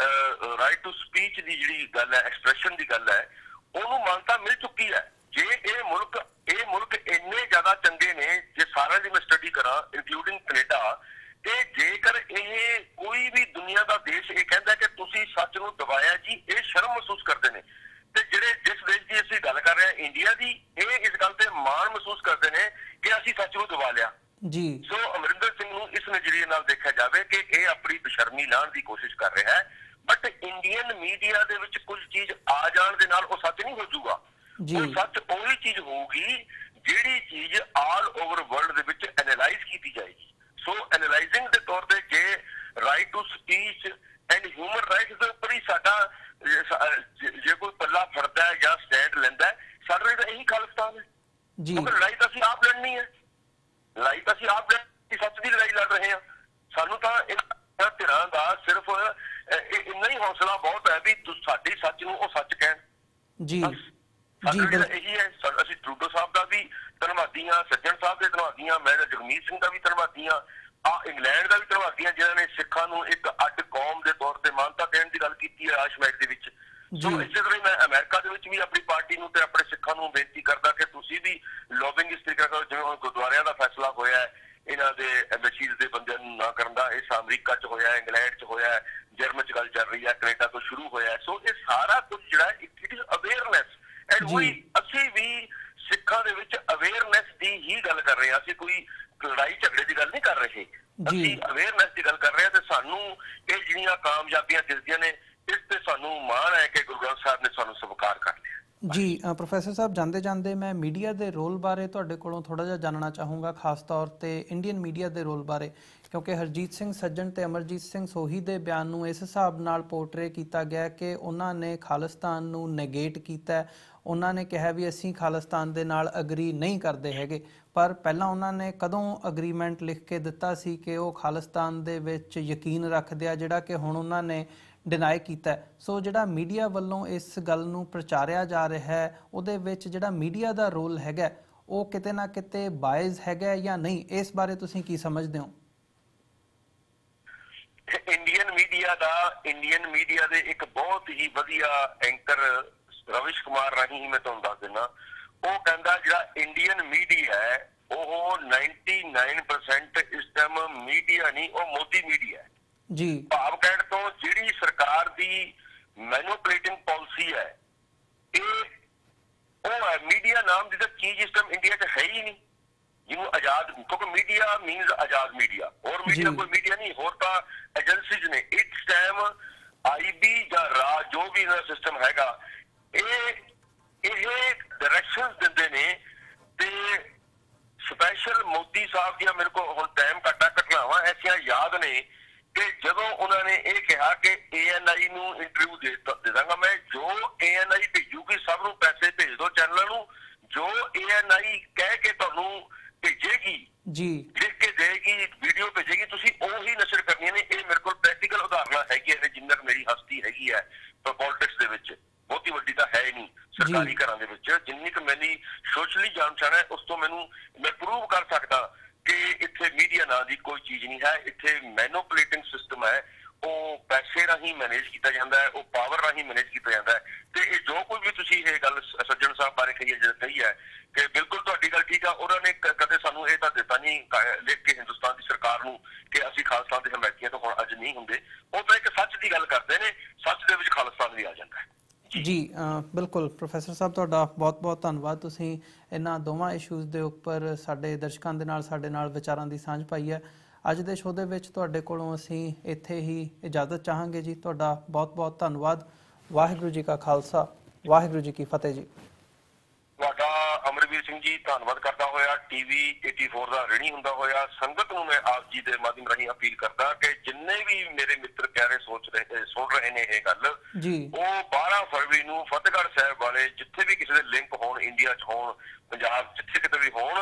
[SPEAKER 2] ਰਾਈਟ ਟੂ ਸਪੀਚ ਦੀ ਜਿਹੜੀ ਗੱਲ ਹੈ, ਐਕਸਪ੍ਰੈਸ਼ਨ ਦੀ ਗੱਲ ਹੈ, ਉਹਨੂੰ ਮਾਨਤਾ ਮਿਲ ਚੁੱਕੀ ਹੈ। ਜੇ ਇਹ ਮੁਲਕ ਇੰਨੇ ਜ਼ਿਆਦਾ ਚੰਗੇ ਨੇ, ਜੇ ਸਾਰਿਆਂ ਦੀ ਮੈਂ ਸਟੱਡੀ ਕਰਾਂ ਇਨਕਲੂਡਿੰਗ ਕੈਨੇਡਾ, ਤੇ ਜੇਕਰ ਇਹ ਕੋਈ ਵੀ ਦੁਨੀਆ ਦਾ ਦੇਸ਼ ਇਹ ਕਹਿੰਦਾ ਕਿ ਤੁਸੀਂ ਸੱਚ ਨੂੰ ਦਬਾਇਆ ਜੀ, ਇਹ ਸ਼ਰਮ ਮਹਿਸੂਸ ਕਰਦੇ ਨੇ। ਤੇ ਜਿਹੜੇ ਜਿਸ ਦੇਸ਼ ਦੀ ਅਸੀਂ ਗੱਲ ਕਰ ਰਹੇ ਹਾਂ ਇੰਡੀਆ ਦੀ, ਇਹ ਇਸ ਗੱਲ ਤੇ ਮਾਣ ਮਹਿਸੂਸ ਕਰਦੇ ਨੇ ਕਿ ਅਸੀਂ ਸੱਚ ਨੂੰ ਦਬਾ ਲਿਆ
[SPEAKER 1] ਜੀ।
[SPEAKER 2] ਸੋ ਅਮਰਿੰਦਰ ਸਿੰਘ ਨੂੰ ਇਸ ਨਜ਼ਰੀਏ ਨਾਲ ਦੇਖਿਆ ਜਾਵੇ ਕਿ ਇਹ ਆਪਣੀ ਬੇਸ਼ਰਮੀ ਲਾਉਣ ਦੀ ਕੋਸ਼ਿਸ਼ ਕਰ ਰਿਹਾ ਹੈ, ਬਟ ਇੰਡੀਅਨ ਮੀਡੀਆ ਦੇ ਵਿੱਚ ਕੁਝ ਚੀਜ਼ ਆ ਜਾਣ ਦੇ ਨਾਲ ਉਹ ਸੱਚ ਨਹੀਂ ਹੋ ਜਾਊਗਾ। ਉਹ ਸੱਚ ਉਹੀ ਚੀਜ਼ ਹੋਊਗੀ ਜਿਹੜੀ ਚੀਜ਼ ਆਲ ਓਵਰ ਵਰਲਡ ਦੇ ਵਿੱਚ ਐਨਾਲਾਈਜ਼ ਕੀਤੀ ਜਾਏਗੀ। ਸੋ ਐਨਾਲਾਈਜ਼ਿੰਗ ਦੇ ਤੌਰ ਤੇ ਜੇ right to speech and human rights ਦੇ ਉੱਪਰ ਹੀ ਸਾਡਾ ਜੇ ਕੋਈ ਪੱਲਾ ਫੜਦਾ ਹੈ ਜਾਂ ਸਟੈਂਡ ਲੈਂਦਾ ਹੈ, ਸਾਡੇ ਲਈ ਤਾਂ ਇਹੀ ਖਾਲਿਸਤਾਨ ਹੈ। ਕਿਉਂਕਿ ਲੜਾਈ ਤਾਂ ਅਸੀਂ ਆਪ ਲੜਨੀ ਹੈ, ਸੱਚ ਦੀ ਲੜਾਈ ਲੜ ਰਹੇ ਹਾਂ। ਸਾਨੂੰ ਤਾਂ ਇਹਨਾਂ ਧਿਰਾਂ ਦਾ ਸਿਰਫ ਇੰਨਾ ਹੀ ਹੌਸਲਾ ਬਹੁਤ ਹੈ ਵੀ ਸਾਡੀ ਸੱਚ ਨੂੰ ਉਹ ਸੱਚ ਕਹਿਣ। ਇਹੀ ਹੈ। ਅਸੀਂ ਟਰੂਡੋ ਸਾਹਿਬ ਦਾ ਵੀ ਧੰਨਵਾਦੀ ਹਾਂ, ਸੱਜਣ ਸਾਹਿਬ ਦੇ ਧੰਨਵਾਦੀ ਹਾਂ, ਮੈਂ ਜਗਮੀਤ ਸਿੰਘ ਦਾ ਵੀ ਧੰਨਵਾਦੀ ਹਾਂ, ਇੰਗਲੈਂਡ ਦਾ ਵੀ ਧੰਨਵਾਦੀ ਹਾਂ ਜਿਨ੍ਹਾਂ ਨੇ ਸਿੱਖਾਂ ਨੂੰ ਇੱਕ ਅੱਡ ਕੌਮ ਦੇ ਤੌਰ ਤੇ ਮਾਨਤਾ ਦੇਣ ਦੀ ਗੱਲ ਕੀਤੀ ਹੈ ਆਸ਼ਮੈਟ ਦੇ ਵਿੱਚ। ਸੋ ਇਸੇ ਤਰ੍ਹਾਂ ਹੀ ਮੈਂ ਅਮਰੀਕਾ ਦੇ ਵਿੱਚ ਵੀ ਆਪਣੀ ਪਾਰਟੀ ਨੂੰ ਤੇ ਆਪਣੇ ਸਿੱਖਾਂ ਨੂੰ ਬੇਨਤੀ ਕਰਦਾ ਕਿ ਤੁਸੀਂ ਵੀ ਲੌਬਿੰਗ ਇਸ ਤਰੀਕੇ ਨਾਲ, ਜਿਵੇਂ ਹੁਣ ਗੁਰਦੁਆਰਿਆਂ ਦਾ ਫੈਸਲਾ ਹੋਇਆ ਹੈ ਇਹਨਾਂ ਦੇ ਐਮਬੈਸੀਜ਼ ਦੇ ਬੰਦਿਆਂ ਨੂੰ ਨਾ ਕਰਨ ਦਾ, ਇਸ ਅਮਰੀਕਾ 'ਚ ਹੋਇਆ, ਇੰਗਲੈਂਡ 'ਚ ਹੋਇਆ, ਜਰਮਨ 'ਚ ਗੱਲ ਚੱਲ ਰਹੀ ਹੈ, ਕੈਨੇਡਾ ਤੋਂ ਸ਼ੁਰੂ ਹੋਇਆ। ਸੋ ਇਹ ਸਾਰਾ ਕੁਝ ਜਿਹੜਾ ਇਟ ਇਜ਼ ਅਵੇਅਰਨੈਸ ਐਂਡ ਅਸੀਂ ਵੀ ਸਿੱਖਾਂ ਦੇ ਵਿੱਚ ਅਵੇਅਰਨੈਸ ਦੀ ਹੀ ਗੱਲ ਕਰ ਰਹੇ ਹਾਂ। ਅਸੀਂ ਕੋਈ ਲੜਾਈ ਝਗੜੇ ਦੀ ਗੱਲ ਨਹੀਂ ਕਰ ਰਹੇ, ਅਸੀਂ ਅਵੇਅਰਨੈਸ ਦੀ ਗੱਲ ਕਰ ਰਹੇ ਹਾਂ। ਤੇ ਸਾਨੂੰ ਇਹ ਜਿਹੜੀਆਂ ਕਾਮਯਾਬੀਆਂ ਦਿਸਦੀਆਂ ਨੇ, ਇਸ ਤੇ ਸਾਨੂੰ ਮਾਣ ਹੈ ਕਿ ਗੁਰੂ ਗ੍ਰੰਥ ਸਾਹਿਬ ਨੇ ਸਾਨੂੰ ਸਵੀਕਾਰ ਕਰ ਲਿਆ।
[SPEAKER 1] ਜੀ ਪ੍ਰੋਫੈਸਰ ਸਾਹਿਬ, ਜਾਂਦੇ ਜਾਂਦੇ ਮੈਂ ਮੀਡੀਆ ਦੇ ਰੋਲ ਬਾਰੇ ਤੁਹਾਡੇ ਕੋਲੋਂ ਥੋੜ੍ਹਾ ਜਿਹਾ ਜਾਣਨਾ ਚਾਹੂੰਗਾ, ਖਾਸ ਤੌਰ 'ਤੇ ਇੰਡੀਅਨ ਮੀਡੀਆ ਦੇ ਰੋਲ ਬਾਰੇ, ਕਿਉਂਕਿ ਹਰਜੀਤ ਸਿੰਘ ਸੱਜਣ ਤੇ ਅਮਰਜੀਤ ਸਿੰਘ ਸੋਹੀ ਦੇ ਬਿਆਨ ਨੂੰ ਇਸ ਹਿਸਾਬ ਨਾਲ ਪੋਰਟਰੇ ਕੀਤਾ ਗਿਆ ਕਿ ਉਹਨਾਂ ਨੇ ਖਾਲਿਸਤਾਨ ਨੂੰ ਨੈਗੇਟ ਕੀਤਾ। ਉਹਨਾਂ ਨੇ ਕਿਹਾ ਵੀ ਅਸੀਂ ਖਾਲਿਸਤਾਨ ਦੇ ਨਾਲ ਅਗਰੀ ਨਹੀਂ ਕਰਦੇ ਹੈਗੇ, ਪਰ ਪਹਿਲਾਂ ਉਹਨਾਂ ਨੇ ਕਦੋਂ ਅਗਰੀਮੈਂਟ ਲਿਖ ਕੇ ਦਿੱਤਾ ਸੀ ਕਿ ਉਹ ਖਾਲਿਸਤਾਨ ਦੇ ਵਿੱਚ ਯਕੀਨ ਰੱਖਦੇ ਆ, ਜਿਹੜਾ ਕਿ ਹੁਣ ਉਹਨਾਂ ਨੇ ਡਿਨਾਈ ਕੀਤਾ। ਸੋ ਜਿਹੜਾ ਮੀਡੀਆ ਵੱਲੋਂ ਇਸ ਗੱਲ ਨੂੰ ਪ੍ਰਚਾਰਿਆ ਜਾ ਰਿਹਾ ਹੈ, ਉਹਦੇ ਵਿੱਚ ਜਿਹੜਾ ਮੀਡੀਆ ਦਾ ਰੋਲ ਹੈਗਾ ਉਹ ਕਿਤੇ ਨਾ ਕਿਤੇ ਬਾਇਜ਼ ਹੈਗਾ ਜਾਂ ਨਹੀਂ, ਇਸ ਬਾਰੇ ਤੁਸੀਂ ਕੀ ਸਮਝਦੇ ਹੋ?
[SPEAKER 2] ਇੰਡੀਅਨ ਮੀਡੀਆ ਦੇ ਇੱਕ ਬਹੁਤ ਹੀ ਵਧੀਆ ਐਂਕਰ ਰਵਿਸ਼ ਕੁਮਾਰ ਰਾਹੀਂ ਮੈਂ ਤੁਹਾਨੂੰ ਦੱਸ ਦਿੰਦਾ, ਉਹ ਕਹਿੰਦਾ ਜਿਹੜਾ ਇੰਡੀਅਨ ਮੀਡੀਆ ਹੈ ਉਹ 99% ਇਸ ਟਾਈਮ ਮੀਡੀਆ ਨਹੀਂ, ਉਹ ਮੋਦੀ ਮੀਡੀਆ ਹੈ ਜੀ। ਭਾਵ ਕਹਿਣ ਤੋਂ ਜਿਹੜੀ ਸਰਕਾਰ ਦੀ ਮੈਨੂਪਲੇਟਿੰਗ ਪਾਲਿਸੀ ਹੈ, ਇਹ ਉਹ ਹੈ। ਮੀਡੀਆ ਨਾਮ ਦੀ ਤਾਂ ਚੀਜ਼ ਇਸ ਟਾਈਮ ਇੰਡੀਆ 'ਚ ਹੈ ਹੀ ਨਹੀਂ, ਜਿਹਨੂੰ ਆਜ਼ਾਦ, ਕਿਉਂਕਿ ਮੀਡੀਆ ਮੀਨਸ ਆਜ਼ਾਦ ਮੀਡੀਆ, ਹੋਰ ਮੀਡੀਆ ਕੋਈ ਮੀਡੀਆ ਨਹੀਂ, ਹੋਰ ਤਾਂ ਏਜੰਸੀਜ਼ ਨੇ। ਇਸ ਟਾਈਮ IB ਜਾਂ ਰਾਜ ਜੋ ਵੀ ਇਹਦਾ ਸਿਸਟਮ ਹੈਗਾ, ਇਹ ਡਾਇਰੈਕਸ਼ਨਸ ਦਿੰਦੇ ਨੇ। ਤੇ ਸਪੈਸ਼ਲ ਮੋਦੀ ਸਾਹਿਬ ਦੀਆਂ ਮੇਰੇ ਕੋਲ ਹੁਣ ਟਾਈਮ ਘਟਨਾਵਾਂ ਐਸੀਆਂ ਯਾਦ ਨੇ ਕਿ ਜਦੋਂ ਉਹਨਾਂ ਨੇ ਇਹ ਕਿਹਾ ਕਿ ANI ਨੂੰ ਇੰਟਰਵਿਊ ਦੇ ਦਾਂਗਾ ਮੈਂ, ਜੋ ANI ਭੇਜੂਗੀ ਸਭ ਨੂੰ ਪੈਸੇ ਭੇਜ ਦਿਓ ਚੈਨਲਾਂ ਨੂੰ, ਜੋ ANI ਕਹਿ ਕੇ ਤੁਹਾਨੂੰ ਭੇਜੇਗੀ ਜੀ, ਲਿਖ ਕੇ ਦੇਗੀ, ਵੀਡੀਓ ਭੇਜੇਗੀ, ਤੁਸੀਂ ਉਹੀ ਨਸ਼ਰ ਕਰਨੀਆਂ ਨੇ। ਇਹ ਮੇਰੇ ਕੋਲ ਪ੍ਰੈਕਟੀਕਲ ਉਦਾਹਰਨਾਂ ਹੈਗੀਆਂ ਨੇ, ਜਿੰਨਾ ਮੇਰੀ ਹਸਤੀ ਹੈਗੀ ਹੈ ਪੋਲਿਟਿਕਸ ਦੇ ਵਿੱਚ, ਬਹੁਤੀ ਵੱਡੀ ਤਾਂ ਹੈ ਹੀ ਨਹੀਂ ਸਰਕਾਰੀ ਘਰਾਂ ਦੇ ਵਿੱਚ, ਜਿੰਨੀ ਕੁ ਮੇਰੀ ਸੋਸ਼ਲੀ ਜਾਣ ਪਛਾਣ ਹੈ, ਉਸ ਤੋਂ ਮੈਂ ਪ੍ਰੂਵ ਕਰ ਸਕਦਾ ਕਿ ਇੱਥੇ ਮੀਡੀਆ ਨਾਂ ਦੀ ਕੋਈ ਚੀਜ਼ ਨਹੀਂ ਹੈ। ਇੱਥੇ ਮੈਨੂਪਲੇਟਿੰਗ ਸਿਸਟਮ ਹੈ, ਉਹ ਪੈਸੇ ਰਾਹੀਂ ਮੈਨੇਜ ਕੀਤਾ ਜਾਂਦਾ ਹੈ, ਉਹ ਪਾਵਰ ਰਾਹੀਂ ਮੈਨੇਜ ਕੀਤਾ ਜਾਂਦਾ ਹੈ। ਤੇ ਇਹ ਜੋ ਕੁਝ ਵੀ ਤੁਸੀਂ ਇਹ ਗੱਲ ਸੱਜਣ ਸਾਹਿਬ ਬਾਰੇ ਕਹੀ ਹੈ ਕਿ ਬਿਲਕੁਲ ਤੁਹਾਡੀ ਗੱਲ ਠੀਕ ਆ। ਉਹਨਾਂ ਨੇ ਕਦੇ ਸਾਨੂੰ ਇਹ ਤਾਂ ਦਿੱਤਾ ਨਹੀਂ ਲਿਖ ਕੇ ਹਿੰਦੁਸਤਾਨ ਦੀ ਸਰਕਾਰ ਨੂੰ ਕਿ ਅਸੀਂ ਖਾਲਿਸਤਾਨ ਦੇ ਹਮਾਇਤੀਆਂ ਤੋਂ ਹੁਣ ਅੱਜ ਨਹੀਂ ਹੁੰਦੇ। ਉਹ ਤਾਂ ਇੱਕ ਸੱਚ ਦੀ ਗੱਲ ਕਰਦੇ ਨੇ, ਸੱਚ ਦੇ ਵਿੱਚ ਖਾਲਿਸਤਾਨ ਵੀ ਆ ਜਾਂਦਾ ਹੈ।
[SPEAKER 1] ਜੀ ਬਿਲਕੁਲ ਪ੍ਰੋਫੈਸਰ ਸਾਹਿਬ, ਤੁਹਾਡਾ ਬਹੁਤ ਬਹੁਤ ਧੰਨਵਾਦ। ਤੁਸੀਂ ਇਹਨਾਂ ਦੋਵਾਂ ਇਸ਼ੂਜ਼ ਦੇ ਉੱਪਰ ਸਾਡੇ ਦਰਸ਼ਕਾਂ ਦੇ ਨਾਲ, ਸਾਡੇ ਨਾਲ ਵਿਚਾਰਾਂ ਦੀ ਸਾਂਝ ਪਾਈ ਹੈ। ਅੱਜ ਦੇ ਸ਼ੋਅ ਦੇ ਵਿੱਚ ਤੁਹਾਡੇ ਕੋਲੋਂ ਅਸੀਂ ਇੱਥੇ ਹੀ ਇਜਾਜ਼ਤ ਚਾਹਾਂਗੇ ਜੀ। ਤੁਹਾਡਾ ਬਹੁਤ ਬਹੁਤ ਧੰਨਵਾਦ। ਵਾਹਿਗੁਰੂ ਜੀ ਕਾ ਖਾਲਸਾ, ਵਾਹਿਗੁਰੂ ਜੀ ਕੀ ਫਤਿਹ ਜੀ।
[SPEAKER 2] ਤੁਹਾਡਾ ਅਮਰਵੀਰ ਸਿੰਘ ਜੀ ਧੰਨਵਾਦ ਕਰਦਾ ਹੋਇਆ, TV 84 ਦਾ ਰਿਣੀ ਹੁੰਦਾ ਹੋਇਆ, ਸੰਗਤ ਨੂੰ ਮੈਂ ਆਪ ਜੀ ਦੇ ਮਾਧਿਅਮ ਰਾਹੀਂ ਅਪੀਲ ਕਰਦਾ ਕਿ ਜਿੰਨੇ ਵੀ ਮੇਰੇ ਮਿੱਤਰ ਪਿਆਰੇ ਸੁਣ ਰਹੇ ਨੇ ਇਹ ਗੱਲ ਜੀ, ਉਹ 12 ਫਰਵਰੀ ਨੂੰ ਫਤਿਹਗੜ੍ਹ ਸਾਹਿਬ ਵਾਲੇ ਜਿੱਥੇ ਵੀ ਕਿਸੇ ਦੇ ਲਿੰਕ ਹੋਣ, ਇੰਡੀਆ 'ਚ ਹੋਣ, ਪੰਜਾਬ ਜਿੱਥੇ ਕਿਤੇ ਵੀ ਹੋਣ,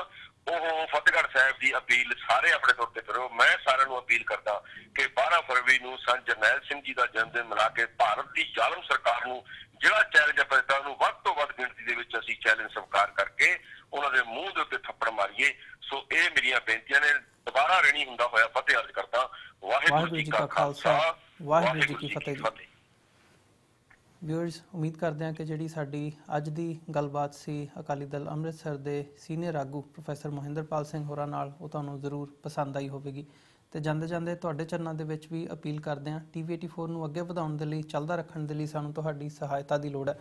[SPEAKER 2] ਉਹ ਫਤਿਹਗੜ੍ਹ ਸਾਹਿਬ ਦੀ ਅਪੀਲ ਸਾਰੇ ਆਪਣੇ ਤੌਰ ਤੇ ਕਰੋ। ਮੈਂ ਸਾਰਿਆਂ ਨੂੰ ਅਪੀਲ ਕਰਦਾ ਕਿ 12 ਫਰਵਰੀ ਨੂੰ ਸੰਤ ਜਰਨੈਲ ਸਿੰਘ ਜੀ ਦਾ ਜਨਮ ਦਿਨ ਮਨਾ ਕੇ ਭਾਰਤ ਦੀ ਜ਼ਾਲਮ ਸਰਕਾਰ ਨੂੰ ਜਿਹੜਾ ਚੈਲੰਜ ਆਪਾਂ ਦਿੱਤਾ, ਉਹਨੂੰ ਵੱਧ ਤੋਂ ਵੱਧ ਗਿਣਤੀ ਦੇ ਵਿੱਚ ਅਸੀਂ ਚੈਲੰਜ ਸਵੀਕਾਰ ਕਰਕੇ ਉਹਨਾਂ ਦੇ ਮੂੰਹ ਦੇ ਉੱਤੇ ਥੱਪੜ ਮਾਰੀਏ। ਸੋ ਇਹ ਮੇਰੀਆਂ ਬੇਨਤੀਆਂ ਨੇ। ਦੁਬਾਰਾ ਰਿਣੀ ਹੁੰਦਾ ਹੋਇਆ ਫਤਿਹ ਅਰਜ਼ ਕਰਦਾ। ਵਾਹਿਗੁਰੂ ਜੀ ਕਾ ਖਾਲਸਾ, ਵਾਹਿਗੁਰੂ ਜੀ ਕੀ ਫਤਿਹ ਜੀ। ਵਿਊਅਰਸ, ਉਮੀਦ ਕਰਦੇ ਹਾਂ ਕਿ ਜਿਹੜੀ ਸਾਡੀ ਅੱਜ ਦੀ ਗੱਲਬਾਤ ਸੀ ਅਕਾਲੀ ਦਲ ਅੰਮ੍ਰਿਤਸਰ ਦੇ ਸੀਨੀਅਰ ਆਗੂ ਪ੍ਰੋਫੈਸਰ ਮੋਹਿੰਦਰਪਾਲ ਸਿੰਘ ਹੋਰਾਂ ਨਾਲ, ਉਹ ਤੁਹਾਨੂੰ ਜ਼ਰੂਰ ਪਸੰਦ ਆਈ ਹੋਵੇਗੀ। ਤੇ ਜਾਂਦੇ ਜਾਂਦੇ ਤੁਹਾਡੇ ਚਰਨਾਂ ਦੇ ਵਿੱਚ ਵੀ ਅਪੀਲ ਕਰਦੇ ਹਾਂ, TV 84 ਨੂੰ ਅੱਗੇ ਵਧਾਉਣ ਦੇ ਲਈ, ਚੱਲਦਾ ਰੱਖਣ ਦੇ ਲਈ ਸਾਨੂੰ ਤੁਹਾਡੀ ਸਹਾਇਤਾ ਦੀ ਲੋੜ ਹੈ।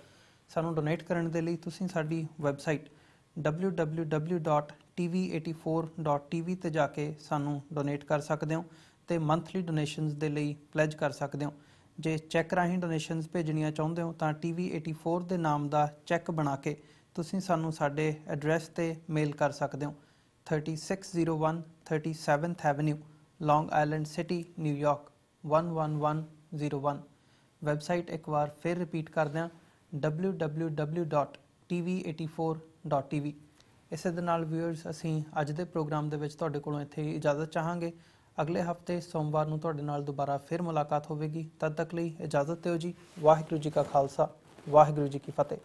[SPEAKER 2] ਸਾਨੂੰ ਡੋਨੇਟ ਕਰਨ ਦੇ ਲਈ ਤੁਸੀਂ ਸਾਡੀ ਵੈਬਸਾਈਟ www.tv84.tv ਤੇ ਜਾ ਕੇ ਸਾਨੂੰ ਡੋਨੇਟ ਕਰ ਸਕਦੇ ਹੋ ਤੇ ਮੰਥਲੀ ਡੋਨੇਸ਼ਨਸ ਦੇ ਲਈ ਪਲੈਜ ਕਰ ਸਕਦੇ ਹੋ। ਜੇ ਚੈੱਕ ਰਾਹੀਂ ਡੋਨੇਸ਼ਨਸ ਭੇਜਣੀਆਂ ਚਾਹੁੰਦੇ ਹੋ ਤਾਂ TV 84 ਦੇ ਨਾਮ ਦਾ ਚੈੱਕ ਬਣਾ ਕੇ ਤੁਸੀਂ ਸਾਨੂੰ ਸਾਡੇ ਐਡਰੈਸ ਤੇ ਮੇਲ ਕਰ ਸਕਦੇ ਹੋ। 3601 37th ਐਵਨਿਊ, ਲੌਂਗ ਆਈਲੈਂਡ ਸਿਟੀ, ਨਿਊਯਾਰਕ 11101। ਵੈਬਸਾਈਟ ਇੱਕ ਵਾਰ ਫਿਰ ਰਿਪੀਟ ਕਰਦੇ ਹਾਂ, www.tv84.tv। ਇਸੇ ਦੇ ਨਾਲ ਵਿਊਅਰਸ, ਅਸੀਂ ਅੱਜ ਦੇ ਪ੍ਰੋਗਰਾਮ ਦੇ ਵਿੱਚ ਤੁਹਾਡੇ ਕੋਲੋਂ ਇੱਥੇ ਇਜਾਜ਼ਤ ਚਾਹਾਂਗੇ। ਅਗਲੇ ਹਫਤੇ ਸੋਮਵਾਰ ਨੂੰ ਤੁਹਾਡੇ ਨਾਲ ਦੁਬਾਰਾ ਫਿਰ ਮੁਲਾਕਾਤ ਹੋਵੇਗੀ। ਤਦ ਤੱਕ ਲਈ ਇਜਾਜ਼ਤ ਦਿਓ ਜੀ। ਵਾਹਿਗੁਰੂ ਜੀ ਕਾ ਖਾਲਸਾ, ਵਾਹਿਗੁਰੂ ਜੀ ਕੀ ਫਤਿਹ।